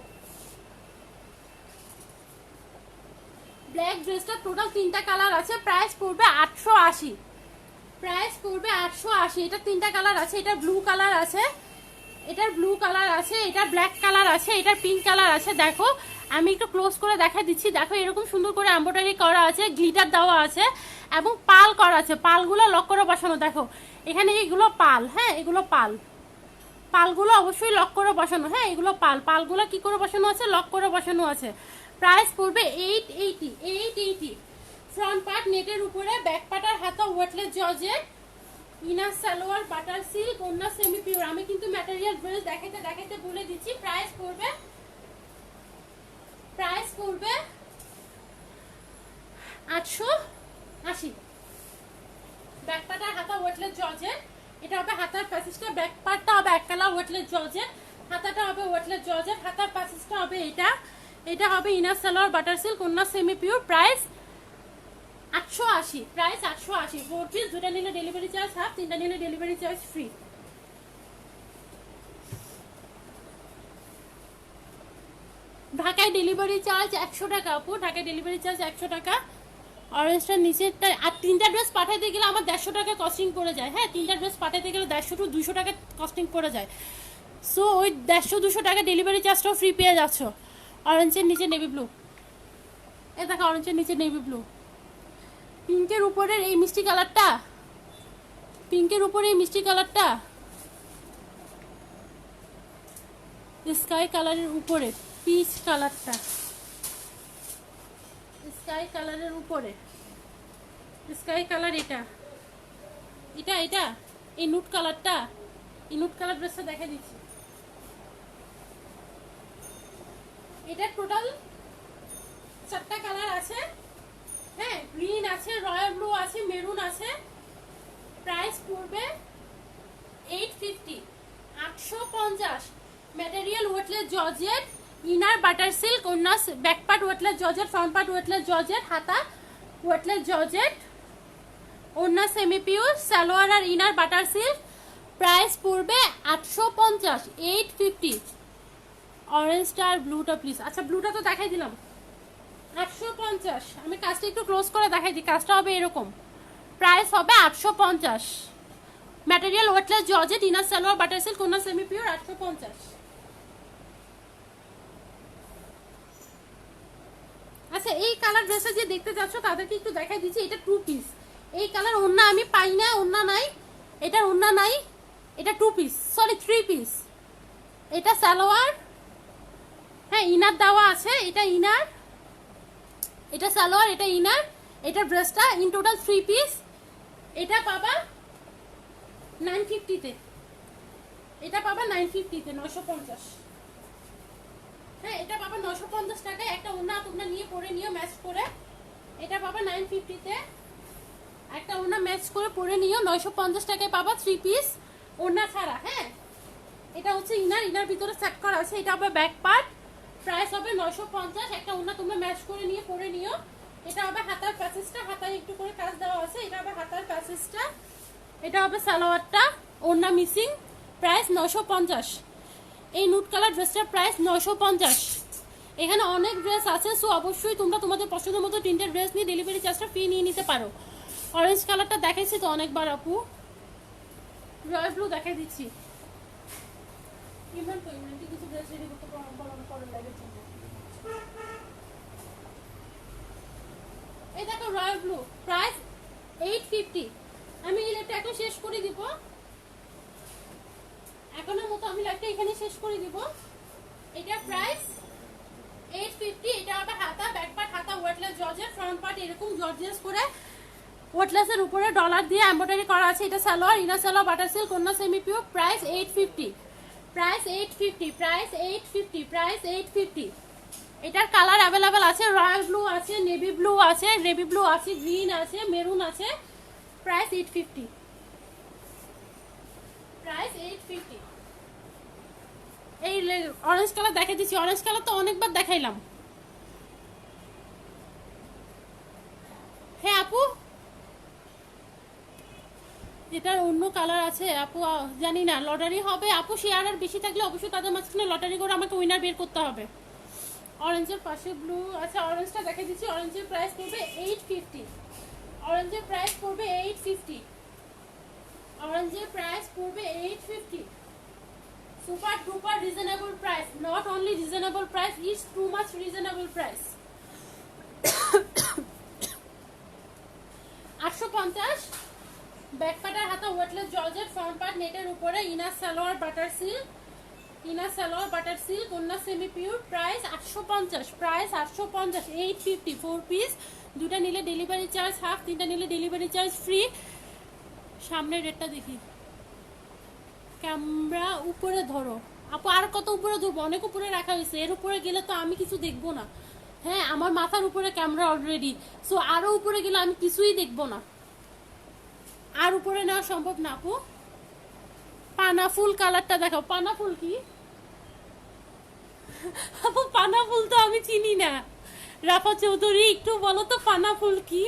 ব্ল্যাক ড্রেসটা টোটাল 3টা কালার আছে, প্রাইস পড়বে 880, প্রাইস পড়বে 880। এটা 3টা কালার আছে, এটা ব্লু কালার আছে, এটার ব্লু কালার আছে, এটার ব্ল্যাক কালার আছে, এটার পিঙ্ক কালার আছে। দেখো আমি একটু ক্লোজ করে দেখা দিচ্ছি, দেখো এরকম সুন্দর করে এমব্রয়ডারি করা আছে, গ্লিটার দেওয়া আছে এবং পাল করা আছে, পালগুলো লক করে বসানো। দেখো এখানে এগুলো পাল, হ্যাঁ এগুলো পাল, পালগুলো অবশ্যই লক করে বসানো, হ্যাঁ এগুলো পাল, পালগুলো কি করে বসানো আছে? লক করে বসানো আছে। প্রাইস পড়বে 880, 880। ফ্রন্ট পার্ট নেটের উপরে, ব্যাক পার্ট আর হাতা weightless georgette, inner salwar butter silk, ওন্না সেমি পিওর। আমি কিন্তু ম্যাটেরিয়াল ড্রেস দেখাইতে দেখাইতে বলে দিচ্ছি। প্রাইস পড়বে 880। ব্যাক পার্ট আর হাতা ওয়েটলেস জর্জেট, এটা হবে হাতার প্যাসেজটা, ব্যাক পার্টটা হবে এক কালার ওয়েটলেস জর্জেট, হাতাটা হবে ওয়েটলেস জর্জেট, হাতার প্যাসেজটা হবে এটা, এটা হবে ইনার সালোয়ার বাটার সিল্ক, ওন্না semi pure. Price 880, price 880। 4 piece, দুটা নিলে ডেলিভারি চার্জ হাফ, তিনটা নিলে ডেলিভারি চার্জ ফ্রি। ঢাকায় ডেলিভারি চার্জ 100 টাকা আপু, ঢাকায় ডেলিভারি চার্জ 100 টাকা। অরেঞ্জটার নিচেরটা, আর 3টা ড্রেস পাঠাইতে গেলে আমার 150 টাকা কস্টিং পড়ে যায়। হ্যাঁ 3টা ড্রেস পাঠাইতে গেলে 150 to 200 টাকা কস্টিং পড়ে যায়। সো ওই 150-200 টাকা ডেলিভারি চার্জটাও ফ্রি পেয়ে যাচ্ছ। অরেঞ্জের নিচে নেভি ব্লু, এ দেখো অরেঞ্জের নিচে নেভি ব্লু, পিঙ্কের উপরের এই মিষ্টি কালারটা, পিঙ্কের উপরে এই মিষ্টি কালারটা, স্কাই কালারের উপরে পিচ কালারটা, স্কাই কালারের উপরে স্কাই কালার, এটা এটা এটা এই নুট কালারটা, এই নুট কালার ড্রেসটা দেখা দিচ্ছি। এটা টোটাল 4টা কালার আছে, হ্যাঁ গ্রিন আছে, রয়্যাল ব্লু আছে, মেরুন আছে। প্রাইস পড়বে 850, 850। Material weightless georgette, inner butter silk, ওন্না back part weightless georgette, front part weightless georgette, হাতা ওয়েটলেস জর্জেট, ওন্না সেমি পিওর, সালোয়ার আর ইনার বাটার সিল্ক। প্রাইস পড়বে 850, 850। অরেঞ্জটা আর ব্লুটা প্লিজ। আচ্ছা ব্লুটা তো দেখাই দিলাম 850। আমি কাজটা একটু ক্লোজ করে দেখাই দিই। কাজটা হবে এরকম, প্রাইস হবে 850। Material weightless georgette, inner salwar butter silk, কোনা সেমি পিওর, 850। আচ্ছা এই কালার ড্রেসটা যে দেখতে যাচ্ছ তাদেরকে একটু দেখাই দিচ্ছি। এটা 2 পিস। এই কালার ওন্না আমি পাই না, ওন্না নাই, এটার ওন্না নাই। এটা 2 পিস, সরি 3 পিস। এটা সালোয়ার, হ্যাঁ ইনার দেওয়া আছে, এটা ইনার, এটা সালোয়ার, এটা ইনার, এটা ড্রেসটা ইন টোটাল 3 পিস। এটা পাবা 950 তে, এটা পাবা 950 তে, 950। হ্যাঁ এটা পাবা 950 টাকায়। একটা ওড়না তোমরা নিয়ে পরে নিও ম্যাচ করে। এটা পাবা 950 তে, একটা ওড়না ম্যাচ করে পরে নিও। 950 টাকায় পাবা 3 পিস ওড়না ছাড়া। হ্যাঁ এটা হচ্ছে ইনার, ইনার ভিতরে সেট করা আছে। এটা হবে ব্যাক পার্ট, প্রাইস হবে 950। একটা ওড়না তোমরা ম্যাচ করে নিয়ে পরে নিও। এটা হবে হাতার প্যাচেসটা, হাতায় একটু করে কাজ দেওয়া আছে। এটা হবে হাতার প্যাচেসটা, এটা হবে সালোয়ারটা, ওড়না মিসিং, প্রাইস 950। এই নুট কালার ড্রেসটার প্রাইস 950। এখানে অনেক ড্রেস আছে, সো অবশ্যই তোমরা তোমাদের পছন্দের মতো 3টে ড্রেস নিয়ে ডেলিভারি চার্জটা ফ্রি নিয়ে নিতে পারো। অরেঞ্জ কালারটা দেখাইছি তো অনেকবার আপু, রয়্যাল ব্লু দেখাই দিচ্ছি। ইমান তো ইমান কিছু ড্রেস রেডি করতে পরে লাগে। এই দেখো রয়্যাল ব্লু, প্রাইস 850। আমি এই লাইভটা এখন শেষ করে দিব, এখনের মতো আমি লাইভটা এখানে শেষ করে দিব। এটা প্রাইস 850। এটা হবে হাতা, ব্যাক পার্ট হাতা ওয়েটলেস জর্জেট, ফ্রন্ট পার্ট এরকম জর্জিয়াস করে ওয়েটলেসের উপরে ডলার দিয়ে এমব্রয়ডারি করা আছে। এটা salwar, inner salwar butter silk, কোন্না semi pure, price 850, price 850, price 850, price 850। এটার কালার অ্যাভেলেবেল আছে, রয়্যাল ব্লু আছে, নেভি ব্লু আছে, নেভি ব্লু আছে, গ্রিন আছে, মেরুন আছে, প্রাইস 850, প্রাইস 850। এই অরেঞ্জ কালার দেখাই দিচ্ছি, অরেঞ্জ কালার তো অনেকবার দেখাইলাম। হ্যাঁ আপু এটার অন্য কালার আছে আপু, জানি না, লটারি হবে আপু। শেয়ার আর বেশি থাকলে অবশ্যই তাদের মাঝখানে লটারি করে আমাকে উইনার বের করতে হবে। অরেঞ্জের পাশে ব্লু, আচ্ছা অরেঞ্জটা দেখাই দিচ্ছি। অরেঞ্জের প্রাইস পড়বে 850, অরেঞ্জের প্রাইস পড়বে 850, অরেঞ্জের প্রাইস পড়বে 850। Super duper reasonable price, not only reasonable price, it's too much reasonable price. 850। Back পার্টের হাতা ওয়েটলেস জর্জেট, ফ্রন্ট পার্ট নেটের উপরে, inner salwar butter silk, inner salwar butter silk, ওন্না semi pure, price 850, price 850, 850, 4 piece. দুটা নিলে ডেলিভারি চার্জ হাফ, তিনটা নিলে delivery charge free. সামনের রেটটা দেখি, ক্যামেরা উপরে ধরো আপু, আর কত উপরে ধরবো, অনেক উপরে রাখা হয়েছে, এর উপরে গেলে তো আমি কিছু দেখবো না। হ্যাঁ আমার মাথার উপরে ক্যামেরা অলরেডি, সো আরো উপরে গেলে আমি কিছুই দেখবো না, আর উপরে নেওয়া সম্ভব না আপু। পানা ফুল কালারটা দেখাও, পানা ফুল কি আপু? পানা ফুল তো আমি চিনি না, রাফা চৌধুরী একটু বলো তো পানা ফুল কি?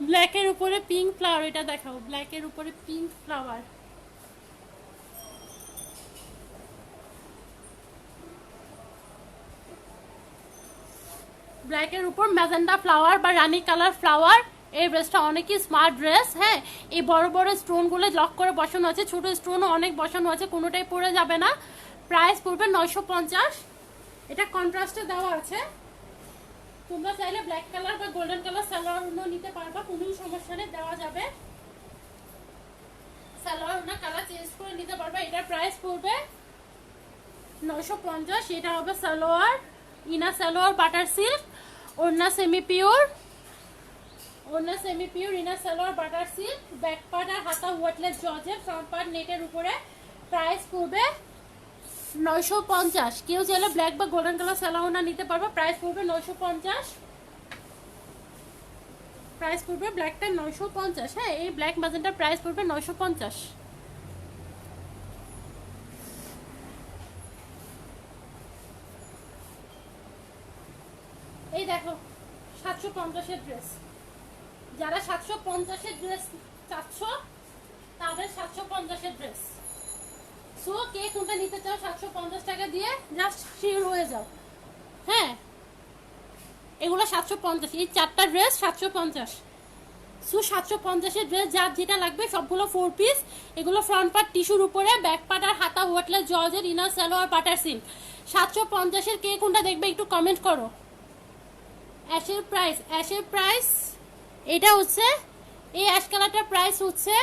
ব্ল্যাকের উপরে পিঙ্ক ফ্লাওয়ার, এটা দেখাও, ব্ল্যাকের উপরে পিঙ্ক ফ্লাওয়ার। ব্ল্যাকের উপর ম্যাজেন্ডা ফ্লাওয়ার বা রানী কালার ফ্লাওয়ার। এই ড্রেসটা অনেকই স্মার্ট ড্রেস। হ্যাঁ এই বড় বড় স্টোনগুলো লক করে বসানো আছে, ছোট স্টোনও অনেক বসানো আছে, কোনোটাই পড়ে যাবে না। প্রাইস পড়বে 950। এটা কন্ট্রাস্টে দেওয়া আছে, তোমরা চাইলে ব্ল্যাক কালার বা গোল্ডেন কালার সালোয়ার নিতে পারবা, কোনো সমস্যা নেই, দেওয়া যাবে। সালোয়ার কালার চেঞ্জ করে নিতে পারবা। এটার প্রাইস পড়বে 950। এটা হবে salwar, inner salwar butter silk, ওড়না সেমি পিওর, ওড়না semi pure, inner salwar butter silk, back part আর হাতা ওয়েটলেস জর্জেট, ফ্রন্ট পার্ট নেটের উপরে। প্রাইস পড়বে 950। কেউ চাইলে ব্ল্যাক বা গোল্ডেন কালার সালোয়ার নিতে পারবে, প্রাইস পড়বে 950, প্রাইস পড়বে ব্ল্যাকটা 950। হ্যাঁ এই ব্ল্যাক ম্যাজেন্টার প্রাইস পড়বে 950। এই দেখো 750-এর ড্রেস, যারা 750-এর ড্রেস চাচ্ছ তাদের 750-এর ড্রেস। সো কে কোনটা নিতে চাও 750 টাকা দিয়ে জাস্ট শিওর হয়ে যাও। হ্যাঁ, এগুলো 750, এই 4টা ড্রেস 750। সো 750-এর ড্রেস যার যেটা লাগবে সবগুলো 4 পিস। এগুলো ফ্রন্ট পার্ট টিস্যুর উপরে, ব্যাক পার্ট আর হাতা ওয়াটলেস জর্জের, ইনার সালোয়ার বাটার সিল্ক। 750-এর কে কোনটা দেখবে একটু কমেন্ট করো। অ্যাশের প্রাইস এটা হচ্ছে, এই অ্যাশ কালারটার প্রাইস হচ্ছে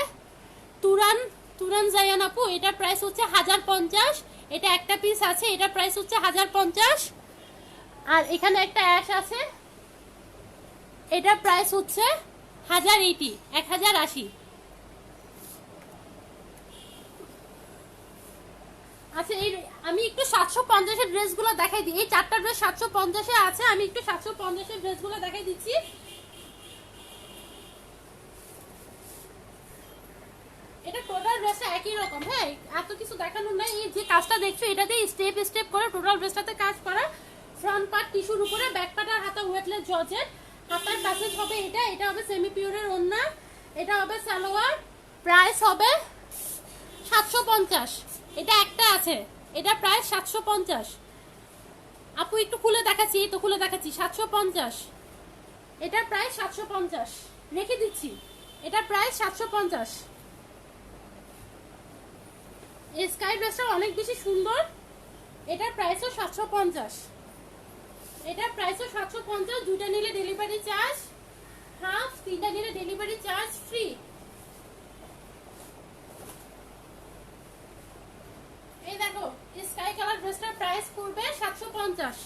তুরান জায়ান আপু, এটার প্রাইস হচ্ছে 1050। এটা একটা পিস আছে, এটার প্রাইস হচ্ছে 1050। আর এখানে একটা অ্যাশ আছে, এটার প্রাইস হচ্ছে 1080। আচ্ছা, এই আমি একটু 750-এর ড্রেসগুলো দেখাই দিই। এই 4টা ড্রেস 750-এ আছে, আমি একটু 750-এর ড্রেসগুলো দেখাই দিচ্ছি। এটা টোটাল ড্রেসটা একই রকম। হ্যাঁ, এত কিছু দেখানোর নাই। এই যে কাজটা দেখছো এটাতে স্টেপ স্টেপ করে টোটাল ড্রেসটাতে কাজ করা। ফ্রন্ট পার্ট টিস্যুর উপরে, ব্যাক পার্ট আর হাতা ওয়েটলেস জর্জেট। হাতার প্যাসেজ হবে এটা হবে সেমি পিওরের ওড়না, এটা হবে সালোয়ার। প্রাইস হবে 750। এটা একটা আছে, এটা প্রাইস 750। আপু একটু খুলে দেখাচ্ছি, এই তো খুলে দেখাচ্ছি। 750, এটা প্রাইস 750 রেখে দিচ্ছি। এটা প্রাইস 750। এই স্কাই ড্রেসটা অনেক বেশি সুন্দর, এটার প্রাইসও 750। এটার প্রাইসও 750। দুইটা নিলে ডেলিভারি চার্জ হাফ, তিনটা নিলে ডেলিভারি চার্জ ফ্রি। এই দেখো, স্কাই কালার ড্রেসটার প্রাইস পড়বে 750।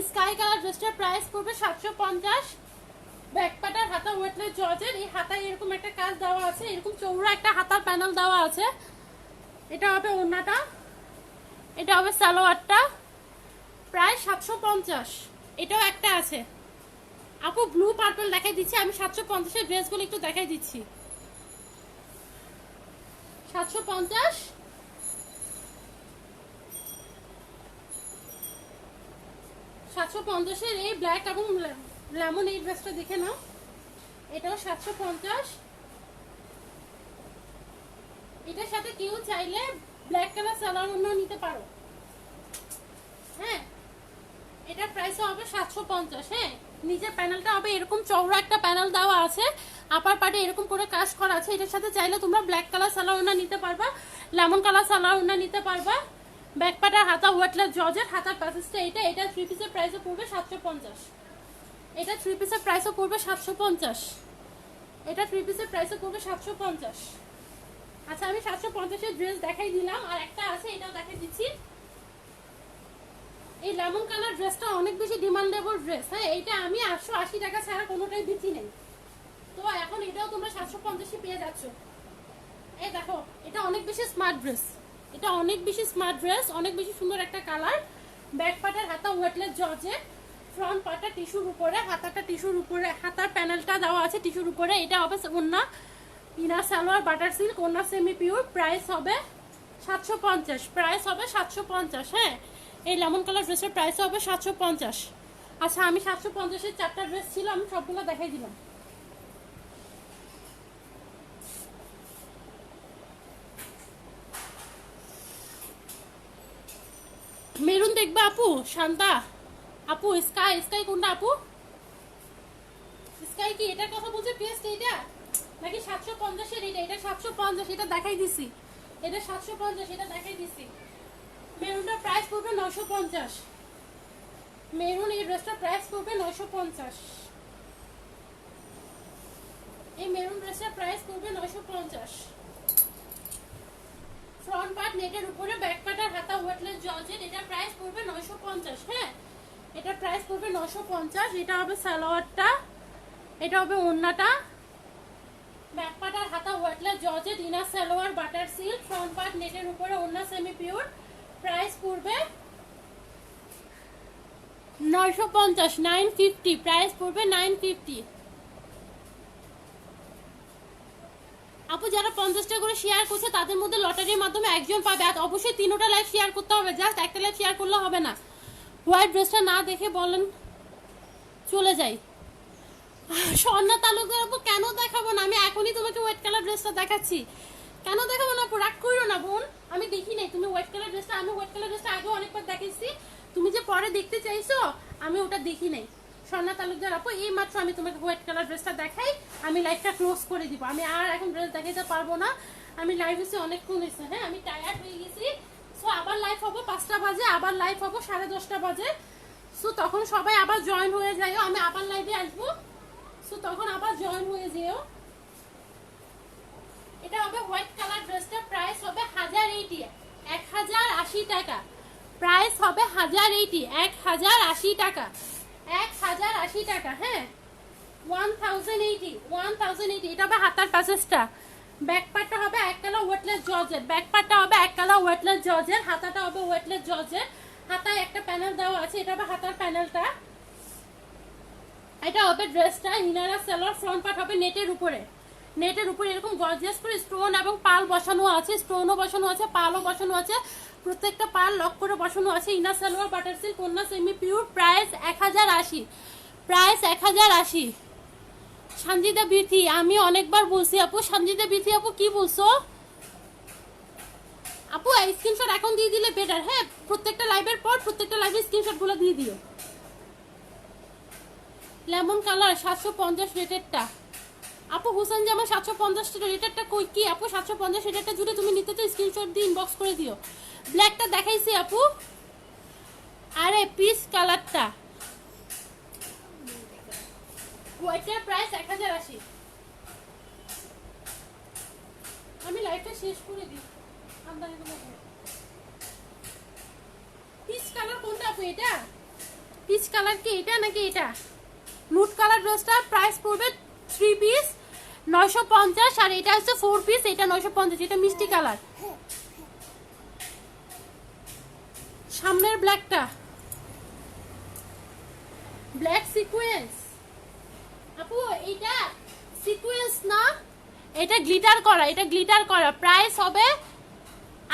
স্কাই কালার ড্রেসটার প্রাইস পড়বে 750। ব্যাক পার্টার হাতা ওয়েটলেস জর্জের, এই হাতায় এরকম একটা কাজ দেওয়া আছে, এরকম চৌড়া একটা হাতার প্যানেল দেওয়া আছে। এটা হবে ওড়নাটা, এটা হবে সালোয়ারটা। প্রায় 750। এটাও একটা আছে আপু, ব্লু পার্পল দেখাই দিচ্ছি আমি। 750-এর ড্রেসগুলো একটু দেখাই দিচ্ছি। 750, 750-এর এই ব্ল্যাক এবং লেমন এই ড্রেসটা দেখে নাও, এটাও 750। এটার সাথে কেউ চাইলে ব্ল্যাক কালার সালোয়ার ওড়না নিতে পারো। হ্যাঁ, এটার প্রাইস হবে 750। হ্যাঁ, নিচের প্যানেলটা হবে এরকম চওড়া একটা প্যানেল দেওয়া আছে, আপার পার্টে এরকম করে কাজ করা আছে। এটার সাথে চাইলে তোমরা ব্ল্যাক কালার সালোয়ার ওড়না নিতে পারবা, লেমন কালার সালোয়ার ওড়না নিতে পারবা। ব্যাক পার্ট আর হাতা ওয়েটলেস জর্জেট, হাতার প্যাসেজটা এটা 3 পিসের প্রাইসও পড়বে 750। এটা 3 পিসের প্রাইসও পড়বে 750। এটা 3 পিসের প্রাইসও পড়বে 750। আচ্ছা, আমি 750-এর ড্রেস দেখাই দিলাম, আর একটা আছে এটাও দেখাই দিচ্ছি। এই লেমন কালার ড্রেসটা অনেক বেশি ডিমান্ডেবল ড্রেস। হ্যাঁ, এইটা আমি 880 টাকা ছাড়া কোনোটাই বিক্রি নেই, তো এখন এটাও তোমরা 750-এ পেয়ে যাচ্ছ। এই দেখো, এটা অনেক বেশি স্মার্ট ড্রেস, এটা অনেক বেশি স্মার্ট ড্রেস, অনেক বেশি সুন্দর একটা কালার। ব্যাক পার্টের হাতা ওয়েটলেস জর্জেট, ফ্রন্ট পার্টটা টিস্যুর উপরে, হাতাটা টিস্যুর উপরে, হাতার প্যানেলটা দেওয়া আছে টিস্যুর উপরে। এটা হবে ওড়না, ইনার সালোয়ার বাটার সিল্ক, ওড়না সেমি পিওর। প্রাইস হবে 750। প্রাইস হবে 750। হ্যাঁ, এই লেমন কালার ড্রেসের প্রাইস হবে 750। আচ্ছা, আমি 750-এর 4টা ড্রেস ছিল, আমি সবগুলো দেখাই দিলাম। মেরুন দেখবে আপু, শান্তা আপু। স্কাই কোনটা আপু? স্কাই কি এটার কথা বলছে? পেস্ট এইটা নাকি 750-এর? এটা 750, এটা দেখাই দিছি। এটা 750, এটা দেখাই দিছি। মেরুনটার প্রাইস পড়বে 950। মেরুন এই ড্রেসটার প্রাইস পড়বে 950। এই মেরুন ড্রেসটার প্রাইস পড়বে 950। ফ্রন্ট পার্ট নেটের উপরে, ব্যাক পার্ট আর হাতা ওয়েটলেস জর্জেট, এটা প্রাইস পড়বে 950। হ্যাঁ, এটা প্রাইস পড়বে 950। এটা হবে সালোয়ারটা, এটা হবে ওড়নাটা। ব্যাক পার্ট আর হাতা weightless georgette, inner salwar butter silk, front part নেটের উপরে, ওড়না সেমি পিওর। প্রাইস পড়বে 950, 950। প্রাইস পড়বে 950। আপু, যারা 50 টাকা করে শেয়ার করছে তাদের মধ্যে লটারির মাধ্যমে একজন পাবে। আর অবশ্যই 3টা লাইভ শেয়ার করতে হবে, জাস্ট একটা লাইভ শেয়ার করলে হবে না। হোয়াইট ড্রেসটা না দেখে বলেন চলে যাই। স্বর্ণা তালুকদার আপু, কেন দেখাবো না? আমি এখনই তোমাকে হোয়াইট কালার ড্রেসটা দেখাচ্ছি। কেন দেখাবো না আপু? রাগ করো না বোন, আমি দেখি নাই তুমি হোয়াইট আমি ওটা দেখি নাই। স্বর্ণা তালুকদার আপু, এই মাত্র আমি তোমাকে হোয়াইট কালার ড্রেসটা দেখাই, আমি লাইভটা ক্লোজ করে দিব। আমি আর এখন ড্রেস দেখাইতে পারবো না, আমি লাইভ হচ্ছে অনেকক্ষণ হয়েছে। হ্যাঁ, আমি টায়ার্ড হয়ে গেছি। সো আবার লাইভ হবো 5টা বাজে, আবার লাইভ হবো 10:30 বাজে। সো তখন সবাই আবার জয়েন হয়ে যাইও, আমি আবার লাইভে আসবো। সো তখন আবার জয়েন হয়ে যেও। এটা হবে হোয়াইট কালার ড্রেসটা, প্রাইস হবে 1080 টাকা। প্রাইস হবে 1080 টাকা, 1080 টাকা। হ্যাঁ, 1080। এটা হবে হাতার প্যাসেজটা। ব্যাক পার্টটা হবে এক কালার ওয়েটলেস জর্জেট, ব্যাক পার্টটা হবে এক কালার ওয়েটলেস জর্জেট, হাতাটা হবে ওয়েটলেস জর্জেট। হাতায় একটা প্যানেল দেওয়া আছে, এটা হবে হাতার প্যানেলটা। এটা হবে ড্রেসটা, ইনারা সালোয়ার, ফ্রন্ট পার্ট হবে নেটের উপরে। নেটের উপরে এরকম গর্জিয়াস করে স্টোন এবং পাল বসানো আছে, স্টোনও বসানো আছে, পালও বসানো আছে, প্রত্যেকটা পাল লক করে বসানো আছে। ইনার সালোয়ার বাটার সিল্ক, কন্যা semi pure. Price 1080, price 1080। Sanjita Bithi, আমি অনেকবার বলছি আপু। সঞ্জিতা বিথি আপু কি বলছো আপু? স্ক্রিনশট এখন দিয়ে দিলে বেটার। হ্যাঁ, প্রত্যেকটা লাইভের পর প্রত্যেকটা লাইভের স্ক্রিনশটগুলো দিয়ে দিও। লেমন কালার 750 রেটেডটা আপু। হুসেন জামা 750 রেটেডটা কই কি আপু? 750 রেটেডটা জুড়ে তুমি নিতে তো স্ক্রিনশট দিয়ে ইনবক্স করে দিও। ব্ল্যাকটা দেখাইছি আপু। আরে পিস কালারটা, ওইটার প্রাইস 1080। আমি লাইভটা শেষ করে দিই। পিচ কালার কোনটা আপু? এটা পিচ কালার কি এটা নাকি এটা? নুট কালার ড্রেসটার প্রাইস পড়বে 3 পিস 950, আর এটা হচ্ছে 4 পিস, এটা 950। এটা মিষ্টি কালার। সামনের ব্ল্যাকটা ব্ল্যাক সিকোয়েন্স আপু। এটা সিকোয়েন্স না, এটা গ্লিটার করা, এটা গ্লিটার করা। প্রাইস হবে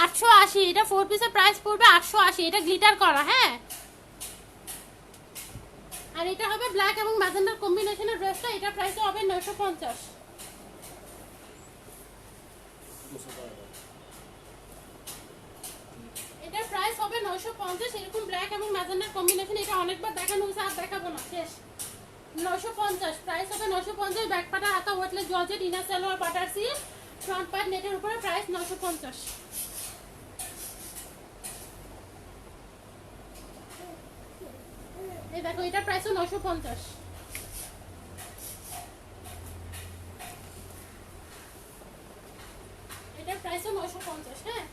880। এটা 4 পিসের প্রাইস পড়বে 880। এটা গ্লিটার করা। হ্যাঁ, আর এটা হবে ব্ল্যাক এবং ম্যাজেন্ডার কম্বিনেশনের ড্রেসটা। এটা প্রাইস হবে 950। এটার প্রাইস হবে 950। এরকম ব্ল্যাক এবং ম্যাজেন্ডার কম্বিনেশন, এটা অনেকবার দেখানো হয়েছে, আর দেখাবো না, শেষ। 950, প্রাইস হবে 950। ব্যাক পাটা হাতা weightless georgette, inner salwar butter silk, front part নেটের উপরে। প্রাইস 950। এই দেখো, এটা প্রাইসও 950। এটার প্রাইসও 950। হ্যাঁ,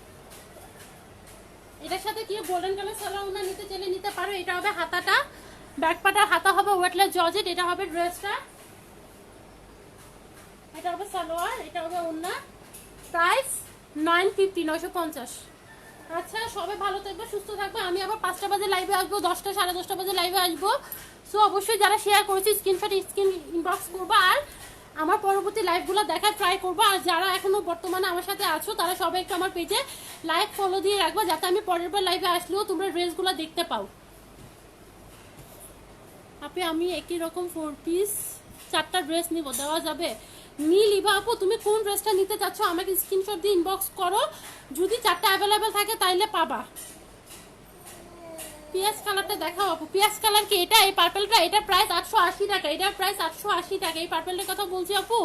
এটার সাথে কি গোল্ডেন কালার সালোয়ার ওনা নিতে চাইলে নিতে পারো। এটা হবে হাতাটা, ব্যাক পাটার হাতা হবে ওয়েটলেস জর্জেট। এটা হবে ড্রেসটা, এটা হবে সালোয়ার, এটা হবে ওনা। প্রাইস 950, 950। আচ্ছা, সবাই ভালো থাকবে, সুস্থ থাকবে। আমি আবার 5টা বাজে লাইভে আসবো, 10টা 10:30 বাজে লাইভে আসবো। সো অবশ্যই যারা শেয়ার করেছি স্ক্রিনশট ইনবক্স করবো, আর আমার পরবর্তী লাইভগুলো দেখার ট্রাই করবো। আর যারা এখনো বর্তমানে আমার সাথে আছো তারা সবাই একটু আমার পেজে লাইক ফলো দিয়ে রাখবো, যাতে আমি পরের বার লাইভে আসলেও তোমরা ড্রেসগুলো দেখতে পাও। আপনি আমি একই রকম 4 পিস 4টা ড্রেস নিব, দেওয়া যাবে? নীলিভা আপু, তুমি কোন ড্রেসটা নিতে চাচ্ছ আমাকে স্ক্রিনশট দিয়ে ইনবক্স করো। যদি 4টা অ্যাভেলেবেল থাকে তাইলে পাবা। পিয়াজ কালারটা দেখাও আপু। পিয়াজ কালার কি এটা? এই পার্পলটা, এটা প্রাইস 880 টাকা। এটার প্রাইস 880 টাকা। এই পার্পলটার কথা বলছি আপু,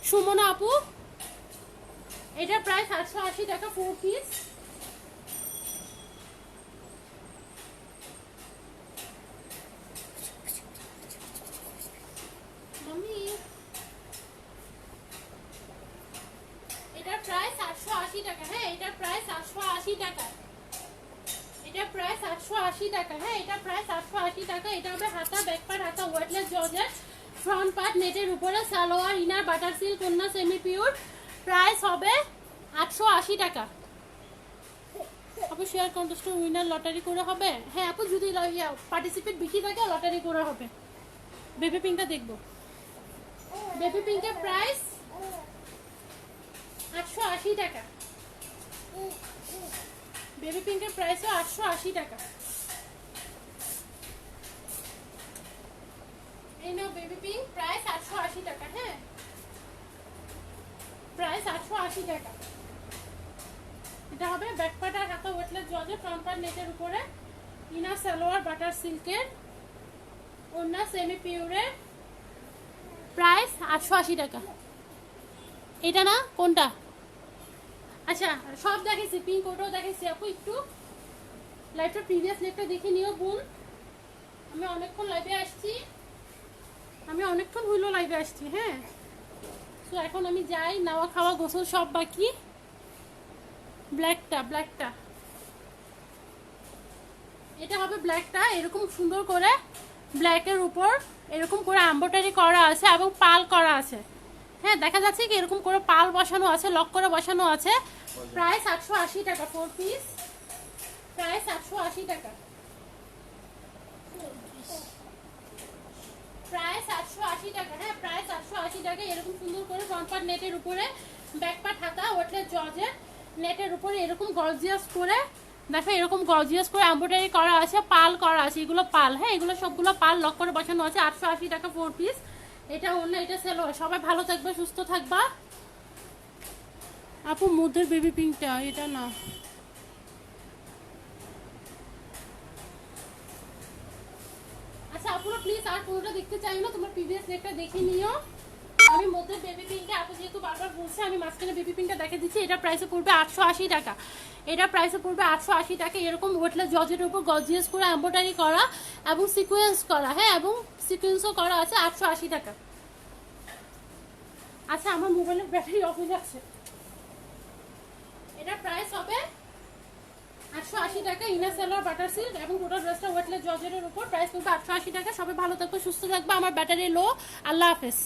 সুমনা আপু। এটার প্রাইস 880 টাকা, 4 পিস। এটার প্রাইস 880 টাকা। হ্যাঁ, এটার প্রাইস 880 টাকা। এটা প্রাইস 880 টাকা। হ্যাঁ, এটা প্রাইস 880 টাকা। এটা হবে হাতা, ব্যাক পার্ট হাতা ওয়েটলেস জর্জেট, ফ্রন্ট পার্ট নেটের উপরে, সালোয়ার ইনার বাটার সিল্ক, কন্যা সেমি পিওর। প্রাইস হবে 880 টাকা। আপু শেয়ার কন্টেস্টের উইনার লটারি করে হবে? হ্যাঁ আপু, যদি পার্টিসিপেট বেশি থাকে লটারি করা হবে। বেবি পিঙ্কটা দেখবো। বেবি পিঙ্কের প্রাইস 880 টাকা। বেবি পিঙ্কের প্রাইসও 880 টাকা। এই নাও বেবি পিঙ্ক, প্রাইস 880 টাকা। হ্যাঁ, প্রাইস 880 টাকা। এটা হবে ব্যাক পার্ট আর হাতা ওয়েটলেস জর্জেট, ফ্রন্ট পার্ট নেটের উপরে। ইনার সালোয়ার বাটার সিল্কের, ওড়না সেমি পিওরের, প্রাইস 880 টাকা। এটা না কোনটা? আচ্ছা সব দেখেছি, পিঙ্ক ওটাও দেখেছি। আপু একটু লাইভটা প্রিভিয়াস লাইভটা দেখে নিও বোন। আমি অনেকক্ষণ লাইভে আসছি, হইলো লাইভে আসছি। হ্যাঁ, তো এখন আমি যাই, নাওয়া খাওয়া গোসল সব বাকি। ব্ল্যাকটা এটা হবে ব্ল্যাকটা, এরকম সুন্দর করে ব্ল্যাকের উপর এরকম করে এমব্রয়ডারি করা আছে এবং পাল করা আছে। হ্যাঁ দেখা যাচ্ছে কি এরকম করে পাল বসানো আছে, লক করে বসানো আছে। প্রাইস 880 টাকা 4 পিস, প্রাইস 880 টাকা, প্রাইস 880 টাকা। হ্যাঁ প্রাইস 880 টাকা। এরকম সুন্দর করে ফ্রন্ট পার্ট নেটের উপরে, ব্যাক পার্ট হাতা ওয়াটলেস জর্জেট নেটের উপরে এরকম গর্জিয়াস করে, দেখো এরকম গর্জিয়াস করে এমব্রয়ডারি করা আছে, পাল করা আছে। এগুলো পাল, হ্যাঁ এগুলো সবগুলো পাল লক করে বসানো আছে। 880 টাকা 4 পিস। এটা অন্য, এটা সালোয়ার। সবাই ভালো থাকবে, সুস্থ থাকবা। আপু মুদের বেবি পিঙ্কটা, এটা না। আচ্ছা আপুরা প্লিজ আর কোনোটা দেখতে চাই না, তোমার প্রিভিয়াস লেকটা দেখে নিও। আমি মধ্যে বেবি পিঙ্কটা, আপু যেহেতু বারবার বলছে আমি মাঝখানে বেবি পিঙ্কটা দেখে দিচ্ছি। এটা প্রাইসে পড়বে 880 টাকা, এটা প্রাইসে পড়বে 880 টাকা। এরকম ওয়েটলেস জর্জেটের উপর গর্জিয়াস করে এমব্রয়ডারি করা এবং সিকোয়েন্স করা, হ্যাঁ এবং সিকোয়েন্সও করা আছে। 880 টাকা। আচ্ছা আমার মোবাইলের ব্যাটারি অফ হয়ে যাচ্ছে। এটা প্রাইস হবে 880 টাকা। ইনার সালোয়ার বাটার সিল্ক এবং টোটাল ড্রেসটা ওয়েটলেস জর্জেটের উপর, প্রাইস পড়বে 880 টাকা। সবাই ভালো থাকবে, সুস্থ থাকবে। আমার ব্যাটারি লো। আল্লাহ হাফেজ।